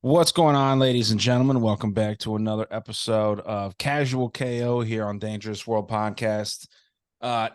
What's going on, ladies and gentlemen? Welcome back to another episode of Casual KO here on Dangerous World Podcast.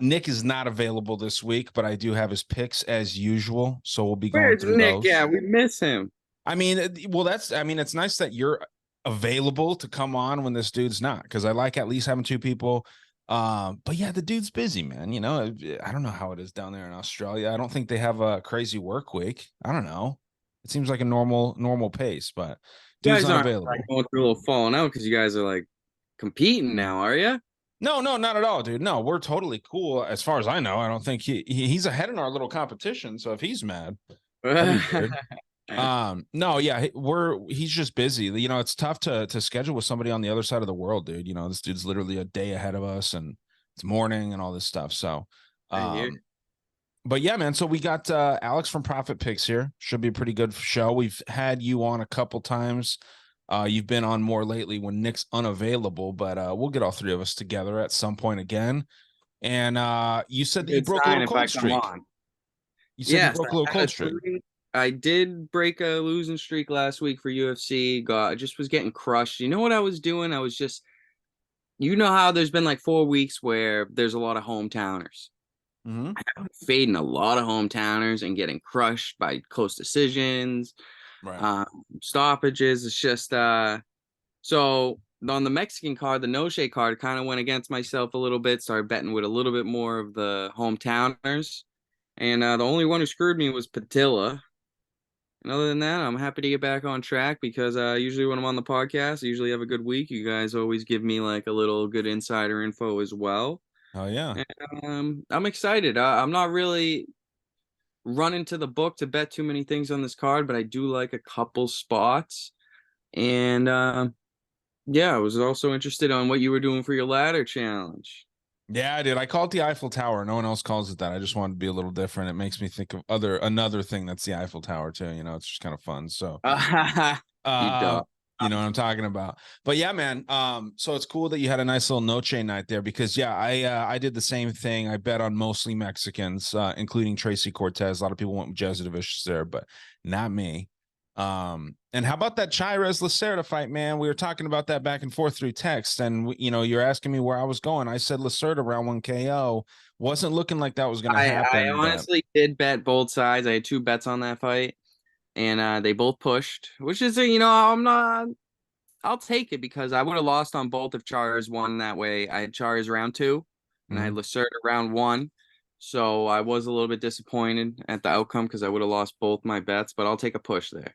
Nick is not available this week, but I do have his picks as usual, so we'll be going Where's through Nick? Yeah, those. we miss him. It's nice that you're available to come on when this dude's not, because I like at least having two people. But yeah, the dude's busy, man. I don't know how it is down there in Australia. I don't think they have a crazy work week. I don't know. It seems like a normal pace, but You dude's guys aren't like unavailable. going through a little falling out because you guys are like competing now, are you? No, no, not at all, dude. No, we're totally cool. As far as I know, I don't think he's ahead in our little competition. So if he's mad, that'd be weird. No, yeah, he's just busy. It's tough to schedule with somebody on the other side of the world, dude. This dude's literally a day ahead of us, and it's morning and all this stuff. So, I hear. um, but yeah, man. So we got Alex from Profit Picks here. Should be a pretty good show. We've had you on a couple times. You've been on more lately when Nick's unavailable, but we'll get all three of us together at some point again. And you said that you Good broke a sign little if I cold come streak. on. You said you Yes, broke a little I had cold a streak. I did break a losing streak last week for UFC. I just was getting crushed. You know what I was doing? I was just, you know how there's been like 4 weeks where there's a lot of hometowners. Mm-hmm. Fading a lot of hometowners and getting crushed by close decisions, Right. um, stoppages. It's just so on the Mexican card, the no shade card, kind of went against myself a little bit. Started betting with a little bit more of the hometowners, and the only one who screwed me was Patilla. And other than that, I'm happy to get back on track because usually when I'm on the podcast, I usually have a good week. You guys always give me like a little good insider info as well. Oh yeah. And, I'm excited. I'm not really running to the book to bet too many things on this card, but I do like a couple spots. And yeah, I was also interested on what you were doing for your ladder challenge. Yeah, I did. I call it the Eiffel Tower. No one else calls it that. I just wanted to be a little different. It makes me think of another thing that's the Eiffel Tower too. It's just kind of fun. So, You uh, dog. you know what I'm talking about. But yeah, man. So it's cool that you had a nice little noche night there because yeah, I did the same thing. I bet on mostly Mexicans, including Tracy Cortez. A lot of people went with Jezza Vicious there, but not me. And how about that Chairez Lacerda fight, man? We were talking about that back and forth through text, and you're asking me where I was going. I said Lacerda round one KO. Wasn't looking like that was going to I happen, but honestly did bet both sides. I had two bets on that fight, and they both pushed, which is, I'm not. I'll take it because I would have lost on both if Chars won that way. I had Chars round two, and I had mhm. Lacerda round one. So I was a little bit disappointed at the outcome because I would have lost both my bets, but I'll take a push there.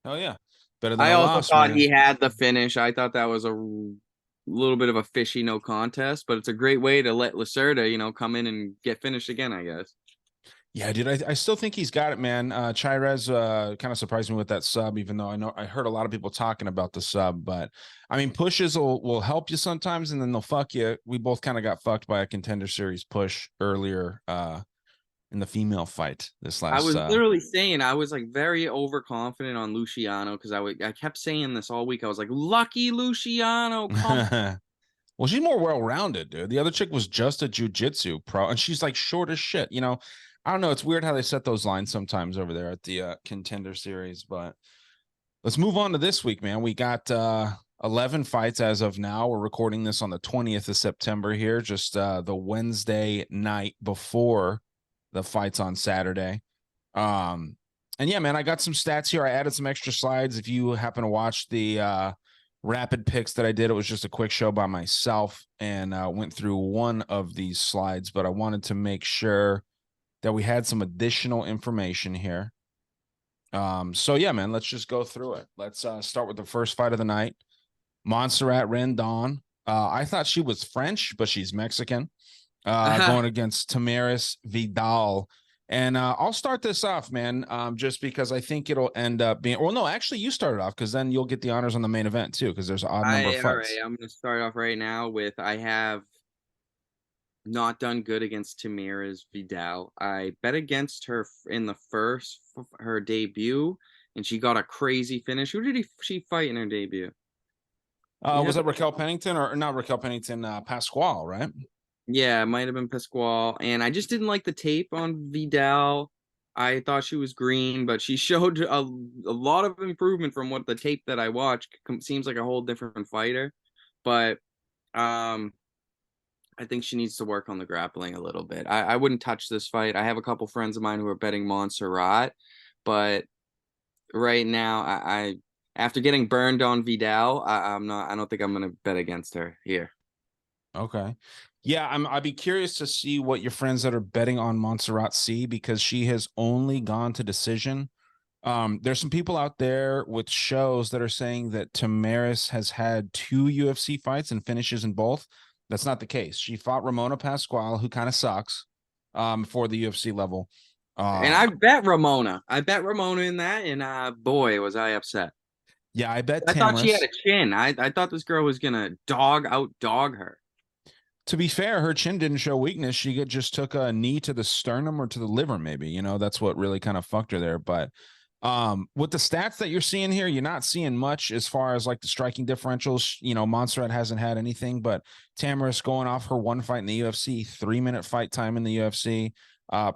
Oh yeah, better than I a also loss, thought man. he had the finish. I thought that was a little bit of a fishy no contest, but it's a great way to let Lacerda, come in and get finished again, I guess. Yeah, dude, I still think he's got it, man. Chairez kind of surprised me with that sub, even though I heard a lot of people talking about the sub, but I mean, pushes will help you sometimes, and then they'll fuck you. We both kind of got fucked by a contender series push earlier in the female fight this I last was literally saying I was like very overconfident on Luciano because I kept saying this all week. I was like, lucky Luciano, come. Well, she's more well-rounded, dude. The other chick was just a jujitsu pro, and she's like short as shit. I don't know. It's weird how they set those lines sometimes over there at the contender series. But let's move on to this week, man. We got 11 fights as of now. We're recording this on the 20th of September here, just the Wednesday night before the fights on Saturday. Um, and yeah, man, I got some stats here. I added some extra slides. If you happen to watch the rapid picks that I did, it was just a quick show by myself and went through one of these slides, but I wanted to make sure that we had some additional information here. So yeah, man, let's just go through it. Let's start with the first fight of the night. Montserrat Rendon. I thought she was French, but she's Mexican. Going against Tamaris Vidal. And I'll start this off, man, just because I think it'll end up being. Well, no, actually, you started off because then you'll get the honors on the main event too, because there's an odd number of All right, fights. I'm gonna start off right now with I have not done good against Tamira's Vidal. I bet against her in the first her debut, and she got a crazy finish. Who did she fight in her debut? You Was have that Raquel Pennington or not Raquel Pennington? Pasquale, right? Yeah, it might have been Pasquale. And I just didn't like the tape on Vidal. I thought she was green, but she showed a lot of improvement from what the tape that I watched. Seems like a whole different fighter, but um, I think she needs to work on the grappling a little bit. I wouldn't touch this fight. I have a couple friends of mine who are betting Montserrat, but right now, I after getting burned on Vidal, I'm not. I don't think I'm gonna bet against her here. Okay. Yeah, I'd be curious to see what your friends that are betting on Montserrat see, because she has only gone to decision. There's some people out there with shows that are saying that Tamaris has had 2 UFC fights and finishes in both. That's not the case. She fought Ramona Pasquale, who kind of sucks, for the UFC level. And I bet Ramona. I bet Ramona in that, and boy, was I upset. Yeah, I bet I thought she had Tamaris. a chin. I thought this girl was gonna dog her. To be fair, her chin didn't show weakness. She just took a knee to the sternum or to the liver, maybe. That's what really kind of fucked her there. But with the stats that you're seeing here, you're not seeing much as far as like the striking differentials. Montserrat hasn't had anything, but Tamaris going off her one fight in the UFC, 3-minute fight time in the UFC,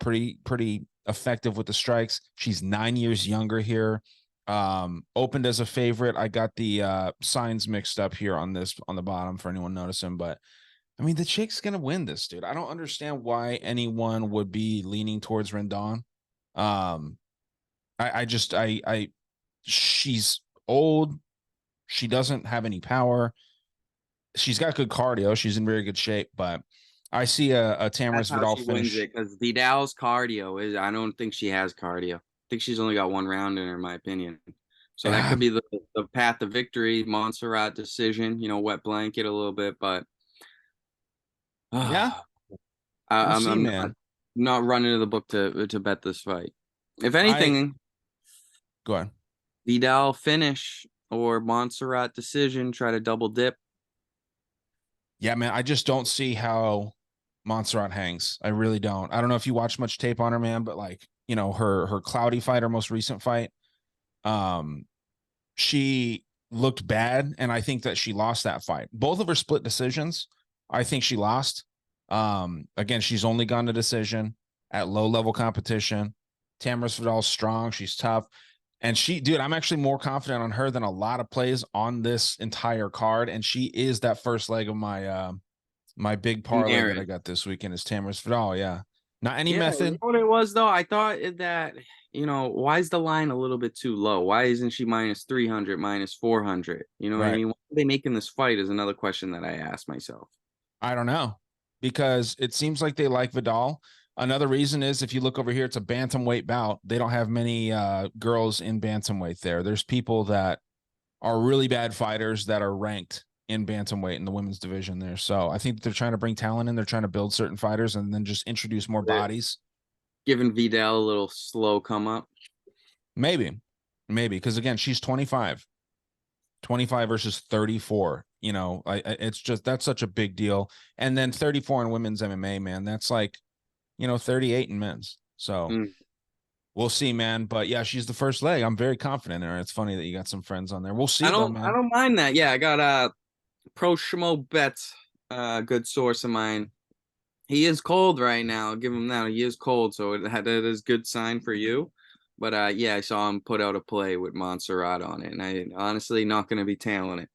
pretty effective with the strikes. She's 9 years younger here. Opened as a favorite. I got the signs mixed up here on the bottom for anyone noticing, but I mean, the chick's gonna win this, dude. I don't understand why anyone would be leaning towards Rendon. Um, I she's old. She doesn't have any power. She's got good cardio. She's in very good shape, but I see a That's Tamaris how Vidal she wins finish. it because Vidal's cardio is. I don't think she has cardio. I think she's only got one round in her, in my opinion. So that could Um, be the path to victory. Montserrat decision. Wet blanket a little bit, but yeah, I, we'll see, I'm man. not running to the book to bet this fight. If I anything, Go ahead. Vidal finish or Montserrat decision. Try to double dip. Yeah, man. I just don't see how Montserrat hangs. I really don't. I don't know if you watch much tape on her, man, but like, her cloudy fight, her most recent fight, um, she looked bad, and I think that she lost that fight. Both of her split decisions, I think she lost. Again, she's only gone to decision at low level competition. Tamaris Vidal's strong, she's tough. And dude, I'm actually more confident on her than a lot of plays on this entire card. And she is that first leg of my big parlay that I Narrative. got this weekend is Tamaris Vidal. Yeah. Not any Yeah, you know method. what it was though? I thought that, why is the line a little bit too low? Why isn't she minus 300, minus 400? You know what I Right. mean? Why are they making this fight is another question that I asked myself. I don't know, because it seems like they like Vidal. Another reason is if you look over here, it's a bantamweight bout. They don't have many girls in bantamweight there. There's people that are really bad fighters that are ranked in bantamweight in the women's division there. So I think they're trying to bring talent in. They're trying to build certain fighters and then just introduce more They're bodies. giving Vidal a little slow come up. Maybe, because again, she's 25, 25 versus 34. It's just that's such a big deal. And then 34 in women's MMA, man, that's like 38 in men's. So Mm. we'll see, man. But yeah, she's the first leg. I'm very confident in her. It's funny that you got some friends on there. We'll I see though, don't I man. don't mind that. Yeah, I got Pro Schmo Bets, good source of mine. He is cold right now. I'll give him that. He is cold, so that is good sign for you. But yeah, I saw him put out a play with Montserrat on it, and I honestly not going to be tailing it.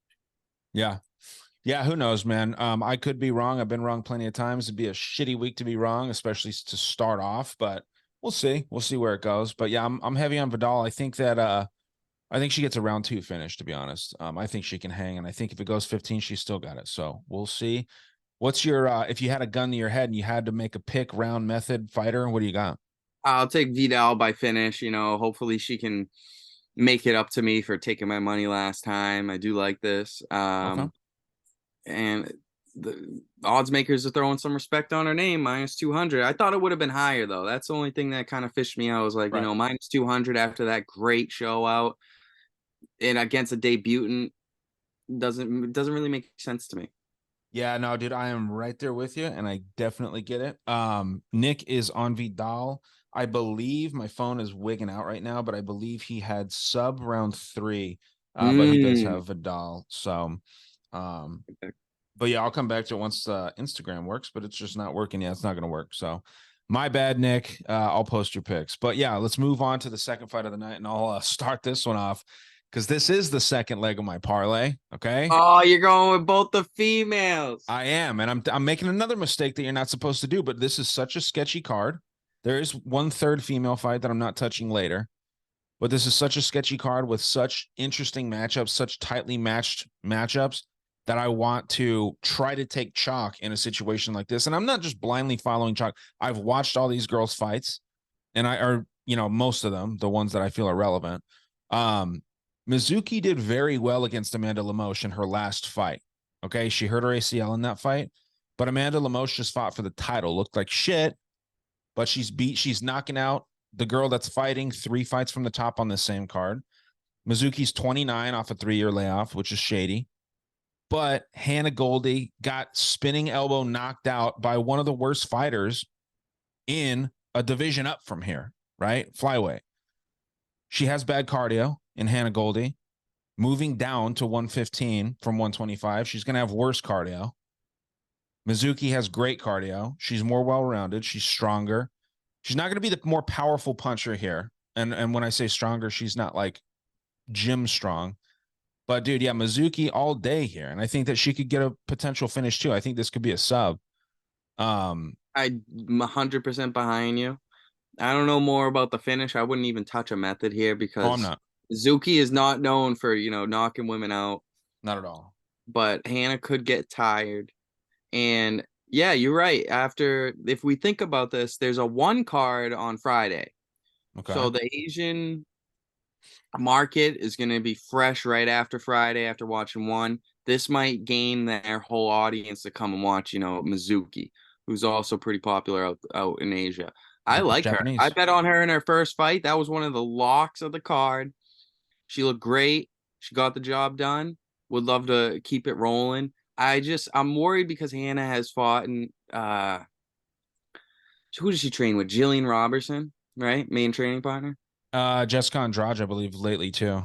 Yeah. Yeah, who knows, man? I could be wrong. I've been wrong plenty of times. It'd be a shitty week to be wrong, especially to start off, but we'll see. We'll see where it goes. But yeah, I'm heavy on Vidal. I think she gets a round 2 finish, to be honest. I think she can hang, and I think if it goes 15, she's still got it. So we'll see. What's your if you had a gun to your head and you had to make a pick round method fighter, what do you got? I'll take Vidal by finish. Hopefully she can make it up to me for taking my money last time. I do like this. Okay. And the odds makers are throwing some respect on her name, minus 200. I thought it would have been higher though. That's the only thing that kind of fished me out. I was like, Right. minus 200 after that great show out and against a debutant doesn't really make sense to me. Yeah, no, dude, I am right there with you, and I definitely get it. Nick is on Vidal. I believe my phone is wigging out right now, but I believe he had sub round 3, but he does Mm. have Vidal. So, but yeah, I'll come back to it once Instagram works, but it's just not working yet. It's not going to work. So, My bad, Nick. I'll post your picks. But yeah, let's move on to the second fight of the night, and I'll start this one off because this is the second leg of my parlay. Okay. Oh, you're going with both the females. I am, and I'm making another mistake that you're not supposed to do, but this is such a sketchy card. There is one third female fight that I'm not touching later, but this is such a sketchy card with such interesting matchups, such tightly matched matchups that I want to try to take chalk in a situation like this. And I'm not just blindly following chalk. I've watched all these girls' fights, and I are, most of them, the ones that I feel are relevant. Mizuki did very well against Amanda Lemos in her last fight. Okay, she hurt her ACL in that fight, but Amanda Lemos just fought for the title. Looked like shit, but she's knocking out the girl that's fighting 3 fights from the top on the same card. Mizuki's 29 off a 3-year layoff, which is shady. But Hannah Goldie got spinning elbow knocked out by one of the worst fighters in a division up from here, right? Flyweight. She has bad cardio in Hannah Goldie. Moving down to 115 from 125, she's going to have worse cardio. Mizuki has great cardio. She's more well-rounded. She's stronger. She's not going to be the more powerful puncher here. And when I say stronger, she's not like gym strong. But dude, yeah, Mizuki all day here. And I think that she could get a potential finish too. I think this could be a sub. I'm 100% behind you. I don't know more about the finish. I wouldn't even touch a method here I'm because not. Zuki is not known for, knocking women out. Not at all. But Hannah could get tired. And yeah, you're right. If we think about this, there's a 1 card on Friday. Okay. So the Asian market is going to be fresh right after Friday after watching 1. This might gain their whole audience to come and watch, Mizuki, who's also pretty popular out in Asia. I like her. Japanese. I bet on her in her first fight. That was one of the locks of the card. She looked great. She got the job done. Would love to keep it rolling. I'm worried because Hannah has fought in who does she train with? Jillian Robertson, right? Main training partner. Jessica Andrade, I believe, lately too,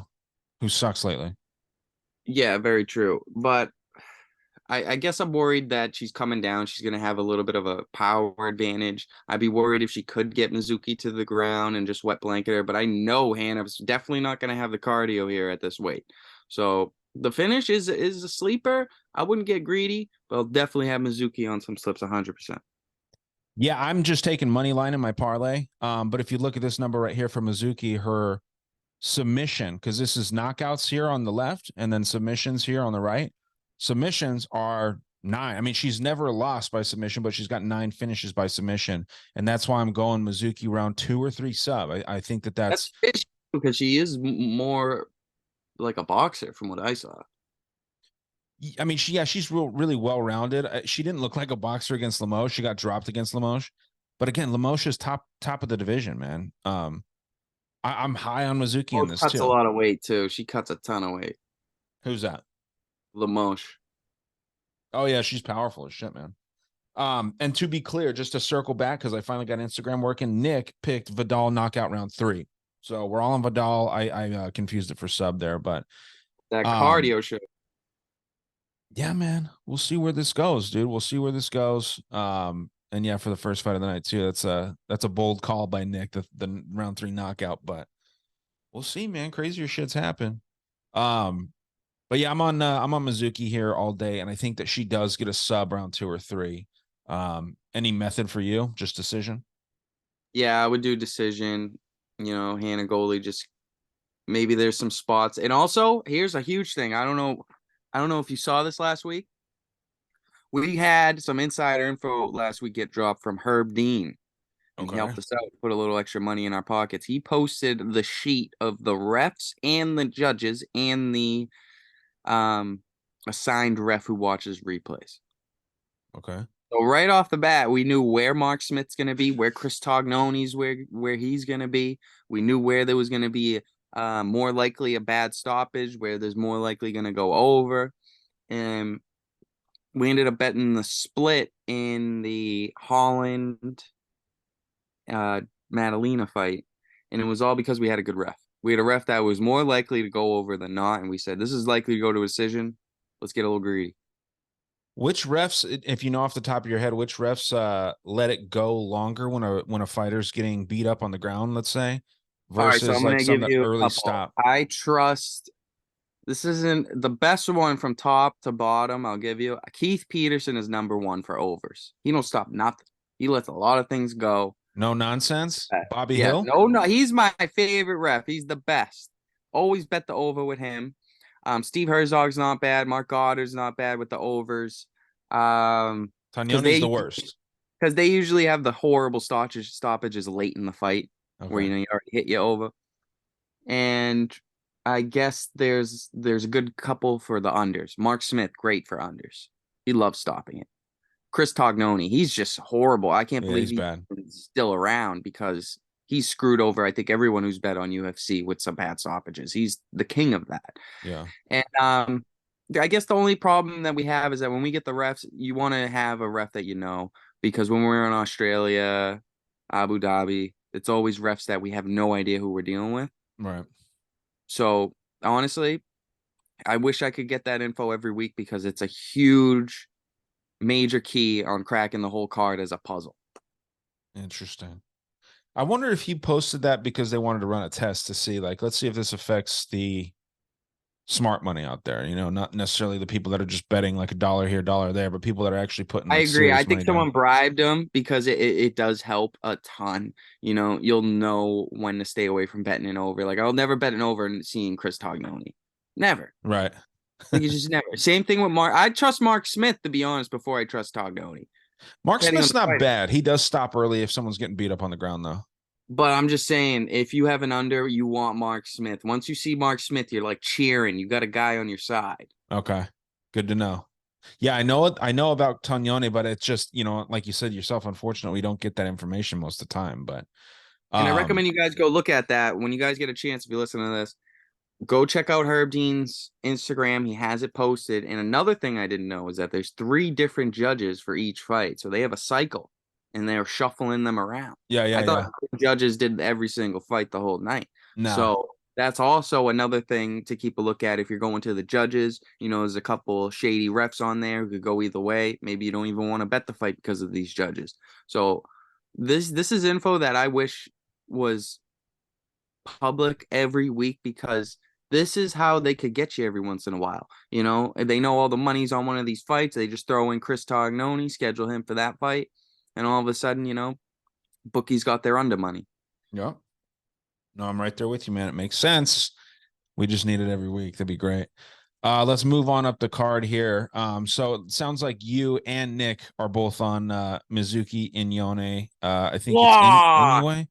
who sucks lately. Yeah, very true. But I guess I'm worried that she's coming down. She's going to have a little bit of a power advantage. I'd be worried if she could get Mizuki to the ground and just wet blanket her. But I know Hannah's definitely not going to have the cardio here at this weight. So the finish is a sleeper. I wouldn't get greedy, but I'll definitely have Mizuki on some slips 100%. Yeah, I'm just taking money line in my parlay. But if you look at this number right here for Mizuki, her submission, because this is knockouts here on the left and then submissions here on the right. Submissions are 9. I mean, she's never lost by submission, but she's got 9 finishes by submission. And that's why I'm going Mizuki round 2 or 3 sub. I think that's because she is more like a boxer from what I saw. I mean, she's really well-rounded. She didn't look like a boxer against Lemos. She got dropped against Lemos. But again, Lemos is top of the division, man. I'm high on Mizuki in this cuts too. a lot of weight too. She cuts a ton of weight. Who's that? Lemos. Oh yeah, she's powerful as shit, man. And to be clear, just to circle back, because I finally got Instagram working, Nick picked Vidal knockout round 3. So we're all on Vidal. I confused it for sub there, but that cardio show. Yeah, man. We'll see where this goes, dude. We'll see where this goes. And yeah, for the first fight of the night too. That's a bold call by Nick, the round 3 knockout, but we'll see, man. Crazier shits happen. But yeah, I'm on Mizuki here all day, and I think that she does get a sub round 2 or 3. Any method for you? Just decision? Yeah, I would do decision. Hannah Goldie, just maybe there's some spots. And also, here's a huge thing. I don't know if you saw this last week. We had some insider info last week get dropped from Herb Dean. And Okay. he helped us out, put a little extra money in our pockets. He posted the sheet of the refs and the judges and the assigned ref who watches replays. Okay. So right off the bat, we knew where Mark Smith's going to be, where Chris Tognoni's where he's going to be. We knew where there was going to be more likely a bad stoppage, where there's more likely going to go over. And we ended up betting the split in the Holland Madalena fight. And it was all because we had a good ref. We had a ref that was more likely to go over than not. And we said, this is likely to go to a decision. Let's get a little greedy. Which refs, if you know off the top of your head, which refs let it go longer when a fighter's getting beat up on the ground, let's say, All right, so versus I'm like gonna some give that you a early couple. stop? I trust this isn't the best one from top to bottom. I'll give you Keith Peterson is number one for overs. He don't stop nothing. He lets a lot of things go. No nonsense. Bobby Yeah, Hill. no, he's my favorite ref. He's the best. Always bet the over with him. Steve Herzog's not bad. Mark Goddard's not bad with the overs. Because Tanyoni's the they worst. because they usually have the horrible stoppages late in the fight where Okay. you already hit you over. And I guess there's a good couple for the unders. Mark Smith, great for unders. He loves stopping it. Chris Tognoni, he's just horrible. I can't Yeah, believe he's bad. he's still around because he's screwed over, I think, everyone who's bet on UFC with some bad stoppages. He's the king of that. Yeah. And I guess the only problem that we have is that when we get the refs, you want to have a ref that you know, because when we're in Australia, Abu Dhabi, it's always refs that we have no idea who we're dealing with. Right. So honestly, I wish I could get that info every week because it's a huge major key on cracking the whole card as a puzzle. Interesting. I wonder if he posted that because they wanted to run a test to see, like, let's see if this affects the smart money out there. Not necessarily the people that are just betting like a dollar here, dollar there, but people that are actually putting I like agree. I serious think money down. someone bribed him because it does help a ton. You'll know when to stay away from betting it over. Like I'll never bet it over and seeing Chris Tognoni. Never. Right. Like it's just never. Same thing with Mark. I trust Mark Smith to be honest before I trust Tognoni. Mark Depending on Smith's the not fighter. bad. He does stop early if someone's getting beat up on the ground, though. But I'm just saying, if you have an under, you want Mark Smith. Once you see Mark Smith, you're like cheering. You got a guy on your side. Okay. Good to know. Yeah, I know it. I know about Tognoni, but it's just, like you said yourself, unfortunately, we don't get that information most of the time. But And I um, recommend you guys go look at that when you guys get a chance. If you listen to this, go check out Herb Dean's Instagram. He has it posted. And another thing I didn't know is that there's 3 different judges for each fight. So they have a cycle and they're shuffling them around. yeah, yeah, I thought yeah. judges did every single fight the whole night. No. So that's also another thing to keep a look at if you're going to the judges. There's a couple shady refs on there who could go either way. Maybe you don't even want to bet the fight because of these judges. So this is info that I wish was public every week because this is how they could get you every once in a while. They know all the money's on one of these fights. They just throw in Chris Tognoni, schedule him for that fight, and all of a sudden, bookies got their under money. Yeah. No, I'm right there with you, man. It makes sense. We just need it every week. That'd be great. Let's move on up the card here. So it sounds like you and Nick are both on Mizuki Inyone. I think it's Wow. Inoue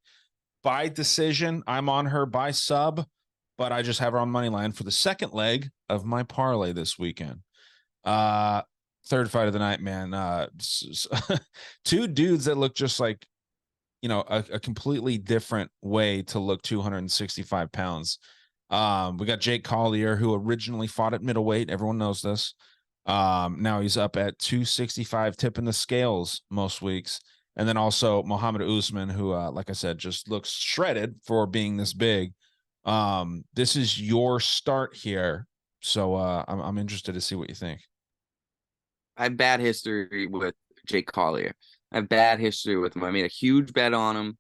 by decision. I'm on her by sub, but I just have her on money line for the second leg of my parlay this weekend. Third fight of the night, man. Two dudes that look just like a completely different way to look 265 pounds. We got Jake Collier, who originally fought at middleweight. Everyone knows this. Now he's up at 265, tipping the scales most weeks. And then also Muhammad Usman, who, like I said, just looks shredded for being this big. This is your start here. So I'm interested to see what you think. I have bad history with Jake Collier. I have bad history with him. I made a huge bet on him.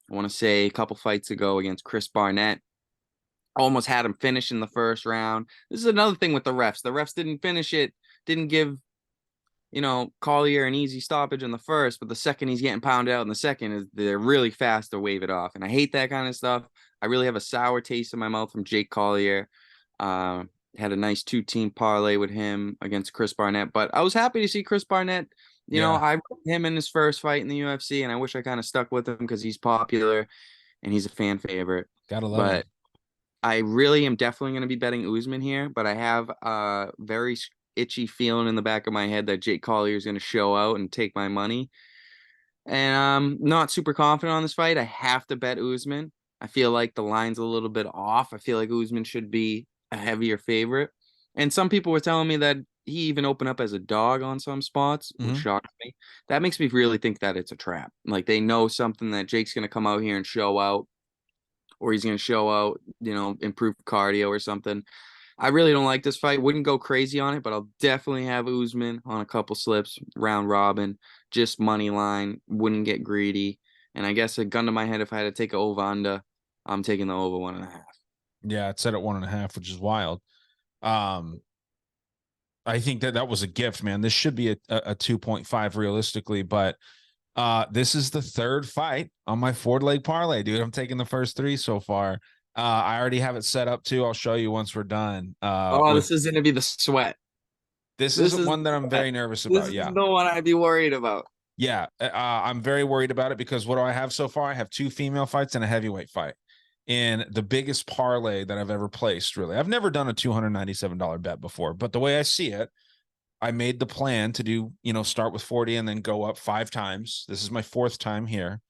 I want to say a couple fights ago against Chris Barnett. Almost had him finish in the first round. This is another thing with the refs. The refs didn't finish it, didn't give, Collier an easy stoppage in the first, but the second he's getting pounded out in the second is they're really fast to wave it off. And I hate that kind of stuff. I really have a sour taste in my mouth from Jake Collier. Had a nice 2-team parlay with him against Chris Barnett, but I was happy to see Chris Barnett. Yeah. I wrote him in his first fight in the UFC, and I wish I kind of stuck with him because he's popular and he's a fan favorite. Gotta love him. But I really am definitely going to be betting Usman here, but I have a very itchy feeling in the back of my head that Jake Collier is going to show out and take my money. And I'm not super confident on this fight. I have to bet Usman. I feel like the line's a little bit off. I feel like Usman should be a heavier favorite. And some people were telling me that he even opened up as a dog on some spots, which shocked me. That makes me really think that it's a trap. Like they know something that Jake's going to come out here and show out, or he's going to show out, improve cardio or something. I really don't like this fight. Wouldn't go crazy on it, but I'll definitely have Usman on a couple slips, round robin, just money line. Wouldn't get greedy. And I guess a gun to my head, if I had to take a over under, I'm taking the over 1.5. Yeah, it's set at 1.5, which is wild. Um, I think that was a gift, man. This should be a 2.5 realistically, but this is the third fight on my 4-leg parlay, dude. I'm taking the first 3 so far. I already have it set up too. I'll show you once we're done. Oh, With this is gonna be the sweat. this is This the is one that the I'm sweat. very nervous This about. is Yeah. the one I'd be worried about. Yeah. I'm very worried about it because what do I have so far? I have 2 female fights and a heavyweight fight. In the biggest parlay that I've ever placed, really. I've never done a $297 bet before, but the way I see it, I made the plan to do, start with 40 and then go up 5 times. This is my 4th time here,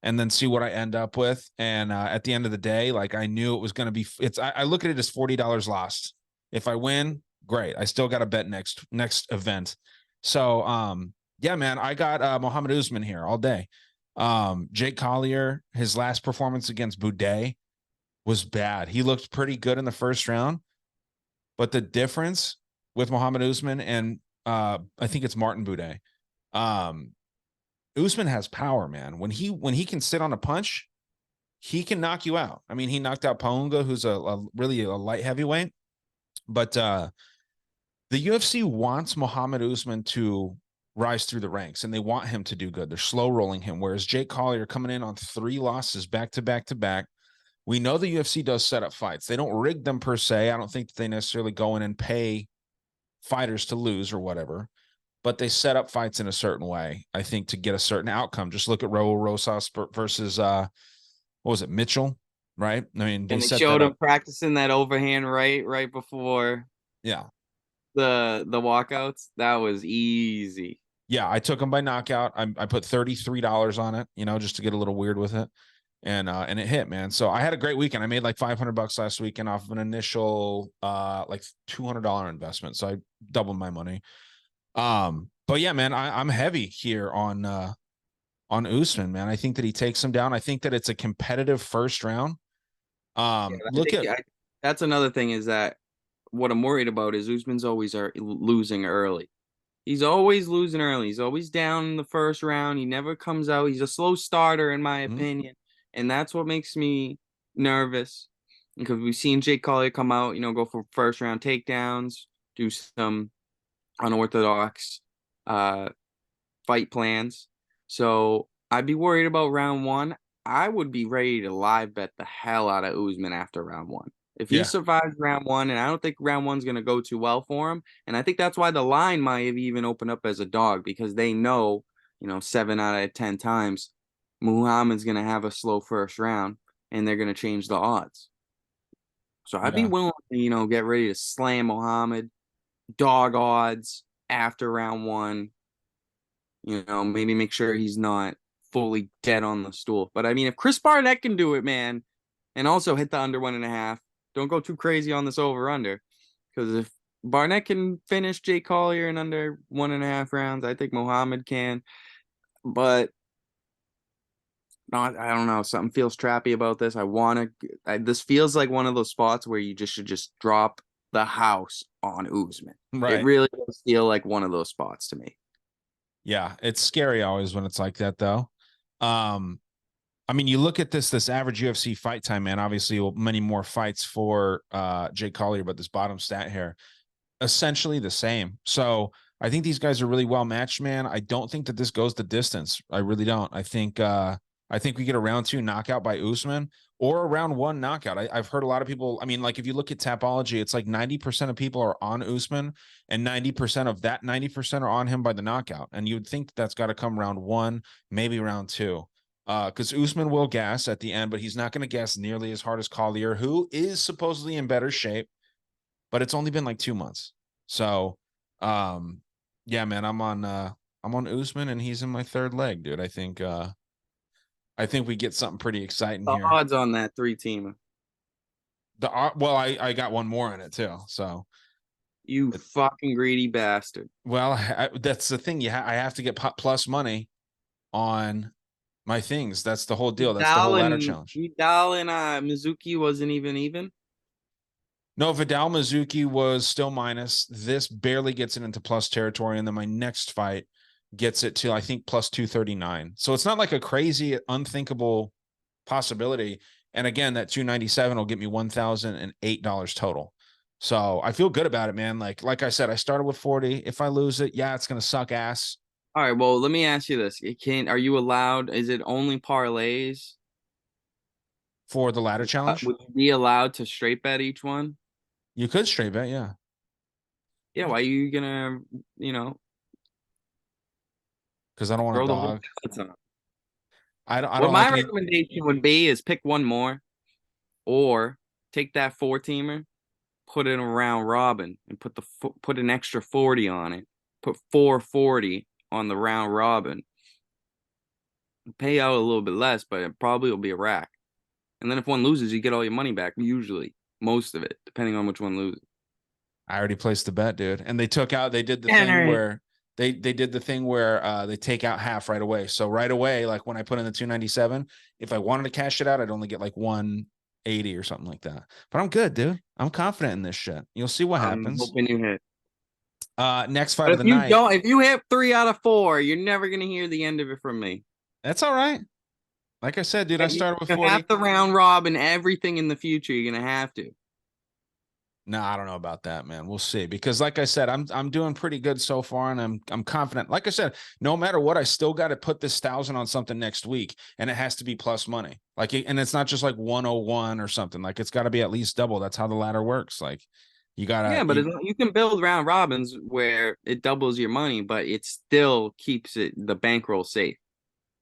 and then see what I end up with. And at the end of the day, like I knew it was going to be, I look at it as $40 lost. If I win, great. I still got to bet next event. So, yeah, man, I got Muhammad Usman here all day. Jake Collier, his last performance against Boudet was bad. He looked pretty good in the first round, but the difference with Muhammad Usman and I think it's Martin Boudet, Usman has power, man. When he can sit on a punch, he can knock you out. I mean, he knocked out Paunga, who's a really a light heavyweight, but the UFC wants Muhammad Usman to rise through the ranks, and they want him to do good. They're slow rolling him, whereas Jake Collier coming in on 3 losses back to back to back. We know the UFC does set up fights. They don't rig them per se. I don't think that they necessarily go in and pay fighters to lose or whatever, but they set up fights in a certain way, I think, to get a certain outcome. Just look at Raul Rosas versus what was it, Mitchell, right? I mean, they And they set that showed him up. practicing that overhand right before Yeah. the walkouts. That was easy. Yeah, I took him by knockout. I put $33 on it, just to get a little weird with it. And it hit, man. So I had a great weekend. I made like $500 last weekend off of an initial like $200 investment. So I doubled my money. But yeah, man, I'm heavy here on Usman, man. I think that he takes him down. I think that it's a competitive first round. Yeah, Look at that's another thing is that what I'm worried about is Usman's always losing early. He's always losing early. He's always down in the first round. He never comes out. He's a slow starter, in my opinion. And that's what makes me nervous because we've seen Jake Collier come out, go for first round takedowns, do some unorthodox uh, fight plans. So I'd be worried about round 1. I would be ready to live bet the hell out of Usman after round 1. If he yeah, survives round 1, and I don't think round 1's going to go too well for him, and I think that's why the line might have even opened up as a dog because they know, 7 out of 10 times Muhammad's going to have a slow first round and they're going to change the odds. So I'd be yeah, willing to, get ready to slam Muhammad, dog odds after round 1, maybe make sure he's not fully dead on the stool. But I mean, if Chris Barnett can do it, man, and also hit the under 1.5, don't go too crazy on this over under. Because if Barnett can finish Jay Collier in under 1.5 rounds, I think Muhammad can. But not, I don't know. Something feels trappy about this. This feels like one of those spots where you just should just drop the house on Usman. It right. really does feel like one of those spots to me. Yeah, it's scary always when it's like that, though. I mean, you look at this average UFC fight time, man. Obviously, many more fights for Jake Collier, but this bottom stat here, essentially the same. So I think these guys are really well matched, man. I don't think that this goes the distance. I really don't. I think we get a round 2 knockout by Usman or a round 1 knockout. I've heard a lot of people. I mean, like if you look at Tapology, it's like 90% of people are on Usman, and 90% of that 90% are on him by the knockout. And you would think that's got to come round 1, maybe round 2. Because Usman will gas at the end, but he's not going to gas nearly as hard as Collier, who is supposedly in better shape, but it's only been like 2 months. So, yeah, man, I'm on Usman, and he's in my third leg, dude. I think we get something pretty exciting The here. odds on that 3-teamer. Well, I got one more in it too. So, You fucking greedy bastard. well, that's the thing. I have to get plus money on my things. That's the whole deal. That's the whole ladder challenge. Vidal and Mizuki wasn't even. No, Vidal Mizuki was still minus. This barely gets it into plus territory, and then my next fight gets it to I think plus 239. So it's not like a crazy, unthinkable possibility. And again, that 297 will get me $1,008 total. So I feel good about it, man. Like I said, I started with 40. If I lose it, yeah, it's gonna suck ass. All right, well, let me ask you this. Are you allowed, is it only parlays? For the ladder challenge, Would you be allowed to straight bet each one? you could straight bet, yeah. Yeah, why are you gonna, you know, Because I don't want throw to the whole dog. balance on? I What don't my like any. recommendation would be is pick one more or take that four-teamer, put it around robin and put an extra 40 on it. Put 440 on the round robin. Pay out a little bit less, but it probably will be a rack. And then if one loses, you get all your money back, usually. Most of it, depending on which one loses. I already placed the bet, dude. And they did the thing Henry. where they did the thing where they take out half right away. So right away, like when I put in the 297, if I wanted to cash it out, I'd only get like 180 or something like that. But I'm good, dude. I'm confident in this shit. You'll see what I'm happens. hoping you hit. Next fight But of the night. if you hit 3 out of 4, you're never gonna hear the end of it from me. That's all right. Like I said, dude, I started with You 40. have to round robin everything in the future. You're gonna have to. No, I don't know about that, man. We'll see. Because like I said, I'm doing pretty good so far, and I'm confident. Like I said, no matter what, I still got to put this 1,000 on something next week, and it has to be plus money. And it's not just like 101 or something. Like it's got to be at least double. That's how the ladder works. Like you gotta Yeah, but you can build round robins where it doubles your money, but it still keeps the bankroll safe.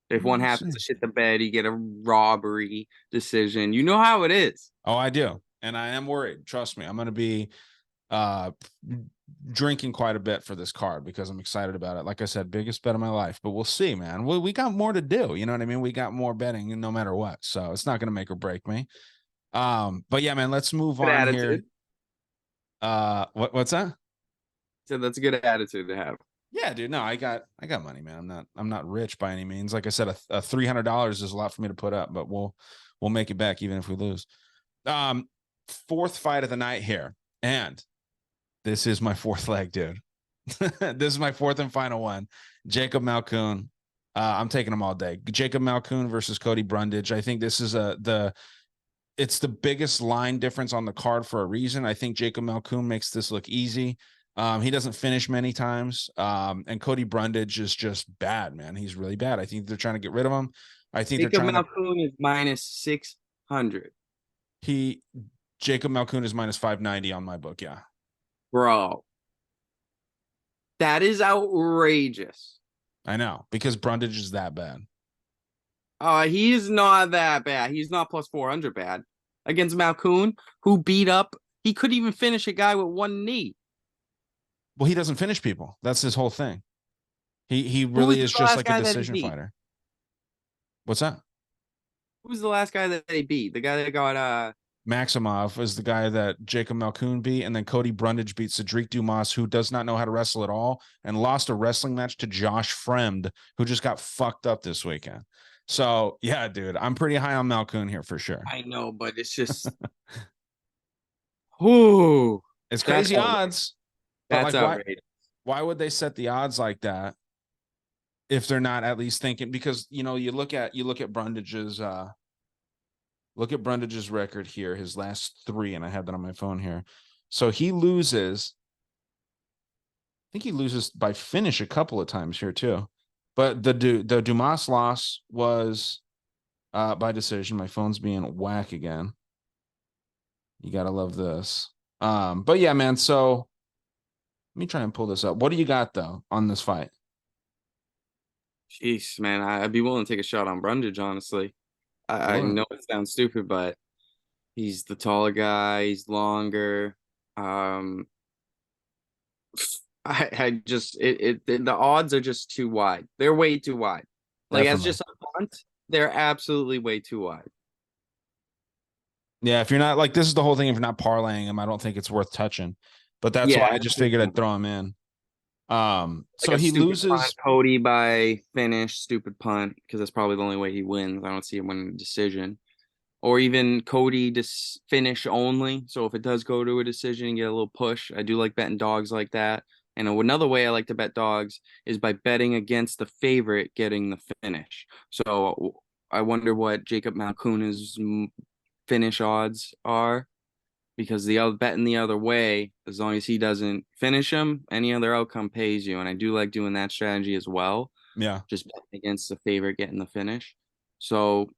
If one we'll happens see. to shit the bed, you get a robbery decision. You know how it is. Oh, I do. And I am worried. Trust me. I'm gonna be uh drinking quite a bit for this card because I'm excited about it. Like I said, biggest bet of my life, but we'll see, man. We got more to do. You know what I mean? We got more betting no matter what. So it's not gonna make or break me. But yeah, man, let's move Good on here. attitude. What's that? So that's a good attitude to have. Yeah, dude. No, I got money, man. I'm not rich by any means. Like I said, a $300 is a lot for me to put up, but we'll make it back even if we lose. Um, Fourth fight of the night here, and this is my fourth leg, dude. This is my fourth and final one. Jacob Malkoun. I'm taking him all day. Jacob Malkoun versus Cody Brundage. I think this is it's the biggest line difference on the card for a reason. I think Jacob Malkoun makes this look easy. He doesn't finish many times. And Cody Brundage is just bad, man. He's really bad. I think they're trying to get rid of him. I think Jacob they're trying to Malkoun is minus 600. he Jacob Malkoun is minus 590 on my book. Yeah. Bro, that is outrageous. I know because Brundage is that bad. He's not that bad. He's not plus 400 bad. Against Malkoun, who beat up, he couldn't even finish a guy with one knee. Well, he doesn't finish people. That's his whole thing. He Who was really is the just last like a guy that he decision beat? fighter. What's that? Who was the last guy that they beat? The guy that got Maximov is the guy that Jacob Malkoun beat, and then Cody Brundage beat Cedric Dumas, who does not know how to wrestle at all, and lost a wrestling match to Josh Fremd, who just got fucked up this weekend. So yeah, dude, I'm pretty high on Malkoun here for sure. I know, but it's just whoo. It's That's crazy odds, but That's like why outrageous. why would they set the odds like that if they're not at least thinking? Because you look at Brundage's record here, his last three, and I have that on my phone here. So he loses. I think he loses by finish a couple of times here too. But the Dumas loss was by decision. My phone's being whack again. You gotta love this. But yeah, man. So let me try and pull this up. What do you got though on this fight? Jeez, man, I'd be willing to take a shot on Brundage, honestly. I Sure. know it sounds stupid, but he's the taller guy, he's longer. Um, I just the odds are just too wide. They're way too wide. Like as Definitely. just a punt, they're absolutely way too wide. Yeah, if you're not like this is the whole thing. If you're not parlaying him, I don't think it's worth touching. But that's why Yeah, I just figured I'd throw him in. like So a he stupid punt, loses. Cody by finish, stupid punt, because that's probably the only way he wins. I don't see him winning a decision. or even Cody to finish only. So if it does go to a decision and get a little push, I do like betting dogs like that. And another way I like to bet dogs is by betting against the favorite getting the finish. So I wonder what Jacob Malkuna's finish odds are, because the other betting the other way, as long as he doesn't finish him, any other outcome pays you. And I do like doing that strategy as well. Yeah. Just betting against the favorite getting the finish. So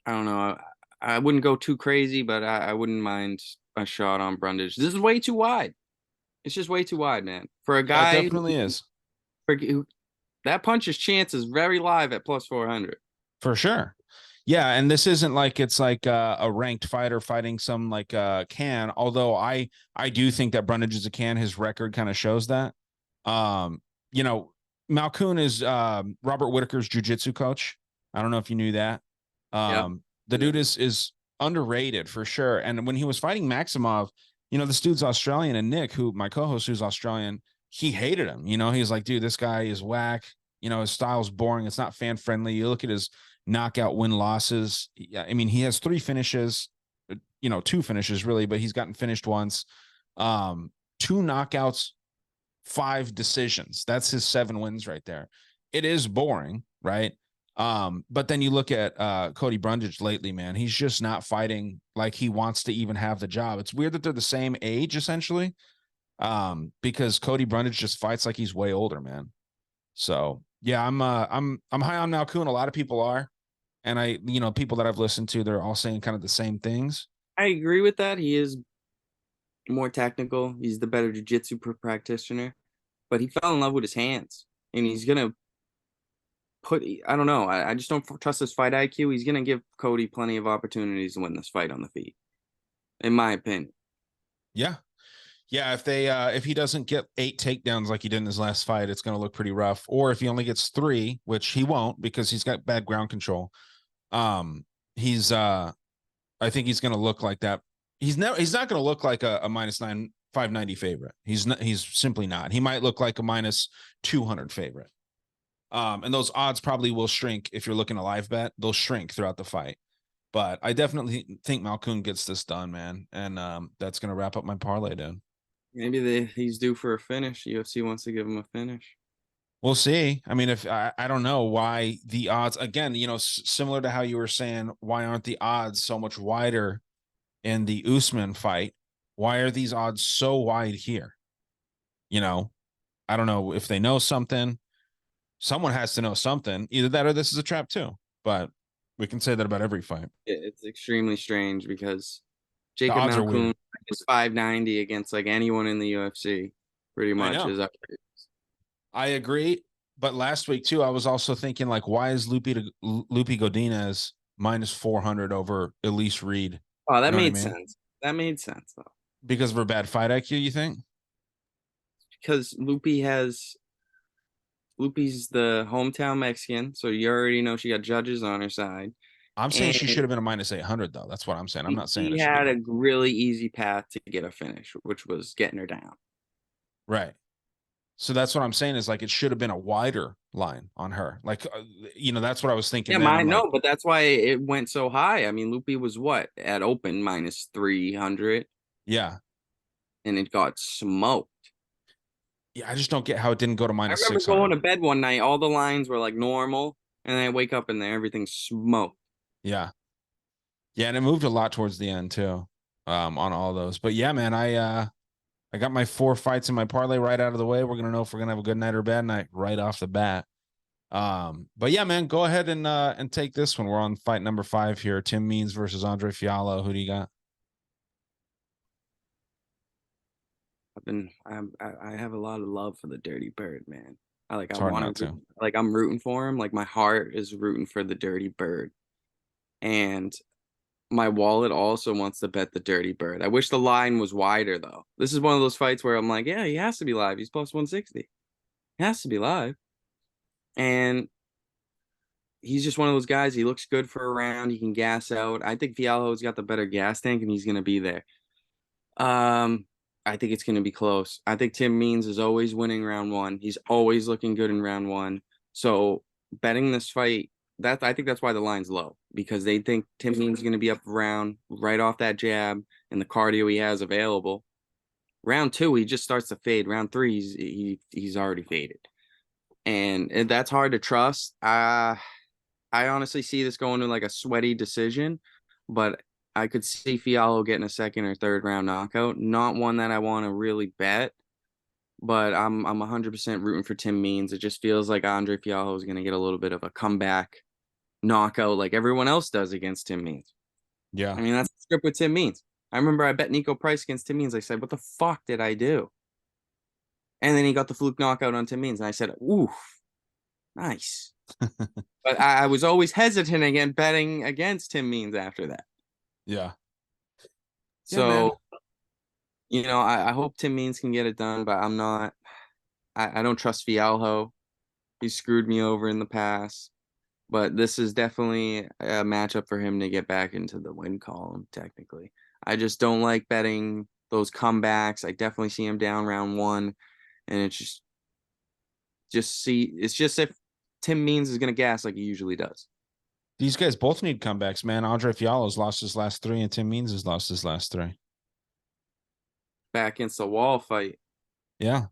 I don't know. I wouldn't go too crazy, but I wouldn't mind a shot on Brundage. This is way too wide. It's just way too wide, man. For a Yeah, it guy definitely is. who that punch's chance is very live at plus 400. For sure. Yeah, and this isn't like it's like a ranked fighter fighting some like can, although I do think that Brundage is a can. His record kind of shows that. Um, you know, Malkoun is Robert Whitaker's jiu-jitsu coach. I don't know if you knew that. Yep. The dude is underrated for sure. And when he was fighting Maximov, this dude's Australian, and Nick, who my co-host who's Australian, he hated him. He's like, dude, this guy is whack. His style's boring. It's not fan friendly. You look at his knockout win losses. Yeah, I mean, he has 3 finishes, 2 finishes really, but he's gotten finished once. 2 knockouts, 5 decisions. That's his 7 wins right there. It is boring, right? But then you look at Cody Brundage lately, man. He's just not fighting like he wants to even have the job. It's weird that they're the same age essentially. Because Cody Brundage just fights like he's way older, man. So yeah, I'm high on Malkoun. A lot of people are, and people that I've listened to, they're all saying kind of the same things. I agree with that. He is more technical. He's the better jiu-jitsu practitioner, but he fell in love with his hands, and he's gonna put. I don't know. I just don't trust his fight IQ. He's gonna give Cody plenty of opportunities to win this fight on the feet, in my opinion. Yeah, yeah. If he doesn't get 8 takedowns like he did in his last fight, it's going to look pretty rough. Or if he only gets 3, which he won't because he's got bad ground control. He's I think he's going to look like that. He's not going to look like a -9 590 favorite. He's simply not. He might look like a -200 favorite. And those odds probably will shrink if you're looking to live bet. They'll shrink throughout the fight. But I definitely think Malkoun gets this done, man. And that's going to wrap up my parlay, dude. Maybe he's due for a finish. UFC wants to give him a finish. We'll see. I mean, if I don't know why the odds, again, similar to how you were saying, why aren't the odds so much wider in the Usman fight? Why are these odds so wide here? I don't know if they know something. Someone has to know something. Either that or this is a trap too. But we can say that about every fight. It's extremely strange because The Jacob odds are Malkoun weird. is 590 against like anyone in the UFC. Pretty I much know. is up. I agree. But last week too, I was also thinking like, why is Lupi Godinez -400 over Elise Reed? Oh, You that know what I made mean? sense. That made sense though, Because of her bad fight IQ, you think? because Lupi's the hometown Mexican, so you already know she got judges on her side, I'm saying and she should have been a -800 though. That's what I'm saying. I'm not saying he it should be had a more. really easy path to get a finish, which was getting her down. Right. So that's what I'm saying is like it should have been a wider line on her. Like that's what I was thinking Yeah, then. I'm like, no, but that's why it went so high. I mean, Lupi was what at open -300, yeah. and it got smoked. Yeah, I just don't get how it didn't go to I remember going -600. to bed one night, all the lines were like normal, and then I wake up and there everything's smoked. Yeah. Yeah, and it moved a lot towards the end too. On all those. But yeah, man, I got my 4 fights in my parlay right out of the way. We're gonna know if we're gonna have a good night or a bad night right off the bat. But yeah, man, go ahead and take this one. We're on fight number 5 here. Tim Means versus Andre Fiallo. Who do you got? I have a lot of love for the Dirty Bird, man. I It's hard want not to to. like I'm rooting for him. Like my heart is rooting for the Dirty Bird, and my wallet also wants to bet the Dirty Bird. I wish the line was wider though. This is one of those fights where I'm like, yeah, he has to be live. He's plus 160. He has to be live, and he's just one of those guys. He looks good for a round. He can gas out. I think Fialho's got the better gas tank, and he's gonna be there. Um, I think it's gonna be close. I think Tim Means is always winning round 1. He's always looking good in round 1. So betting this fight I think that's why the line's low, because they think Tim Means going to be up around right off that jab and the cardio he has available. Round 2, he just starts to fade. Round 3, he's already faded, and that's hard to trust. I honestly see this going to like a sweaty decision, but I could see Fialho getting a second or third round knockout. Not one that I want to really bet, but I'm 100% rooting for Tim Means. It just feels like Andre Fialho is going to get a little bit of a comeback knockout like everyone else does against Tim Means. Yeah. I mean, that's the script with Tim Means. I remember I bet Nico Price against Tim Means. I said, what the fuck did I do? And then he got the fluke knockout on Tim Means. And I said, oof, nice. But I was always hesitant again betting against Tim Means after that. Yeah. Yeah, man. So, I hope Tim Means can get it done, but I'm not. I don't trust Fialho. He screwed me over in the past. But this is definitely a matchup for him to get back into the win column, technically. I just don't like betting those comebacks. I definitely see him down round 1. And it's just if Tim Means is going to gas like he usually does. These guys both need comebacks, man. Andre Fialho's lost his last 3, and Tim Means has lost his last 3. Back against the wall fight. Yeah.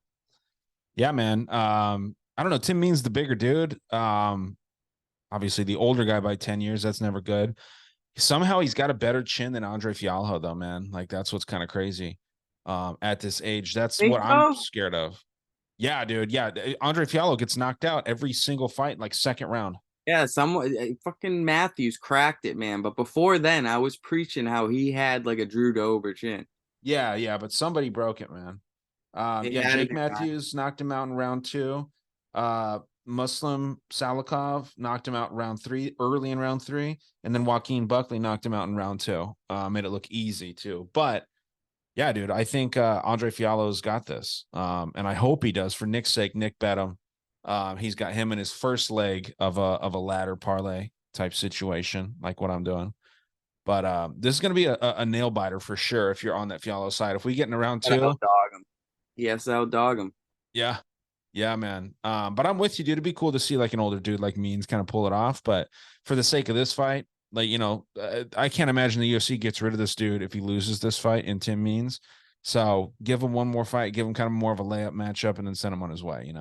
Yeah, man. I don't know. Tim Means the bigger dude. Obviously the older guy by 10 years. That's never good. Somehow he's got a better chin than Andre Fialho, though, man. Like, that's what's kind of crazy. At this age, that's Think what I'm so? scared of. Yeah, dude. Yeah, Andre Fialho gets knocked out every single fight, like second round. Yeah, fucking Matthews cracked it, man. But before then, I was preaching how he had like a Drew Dober chin. Yeah, yeah, but somebody broke it, man. He Yeah, had Jake it. Matthews knocked him out in round 2. Muslim Salikov knocked him out in round 3, early in round 3, and then Joaquin Buckley knocked him out in round 2. Made it look easy too. But yeah, dude, I think Andre Fialho's got this. And I hope he does. For Nick's sake, Nick bet him. He's got him in his first leg of a ladder parlay type situation, like what I'm doing. But this is going to be a nail biter for sure if you're on that Fialho side. If we get in round 2, Outdog him. Yes, outdog him. yeah, yeah, man. But I'm with you, dude. It'd be cool to see like an older dude like Means kind of pull it off. But for the sake of this fight, like, I can't imagine the UFC gets rid of this dude if he loses this fight in Tim Means. So give him one more fight, give him kind of more of a layup matchup, and then send him on his way,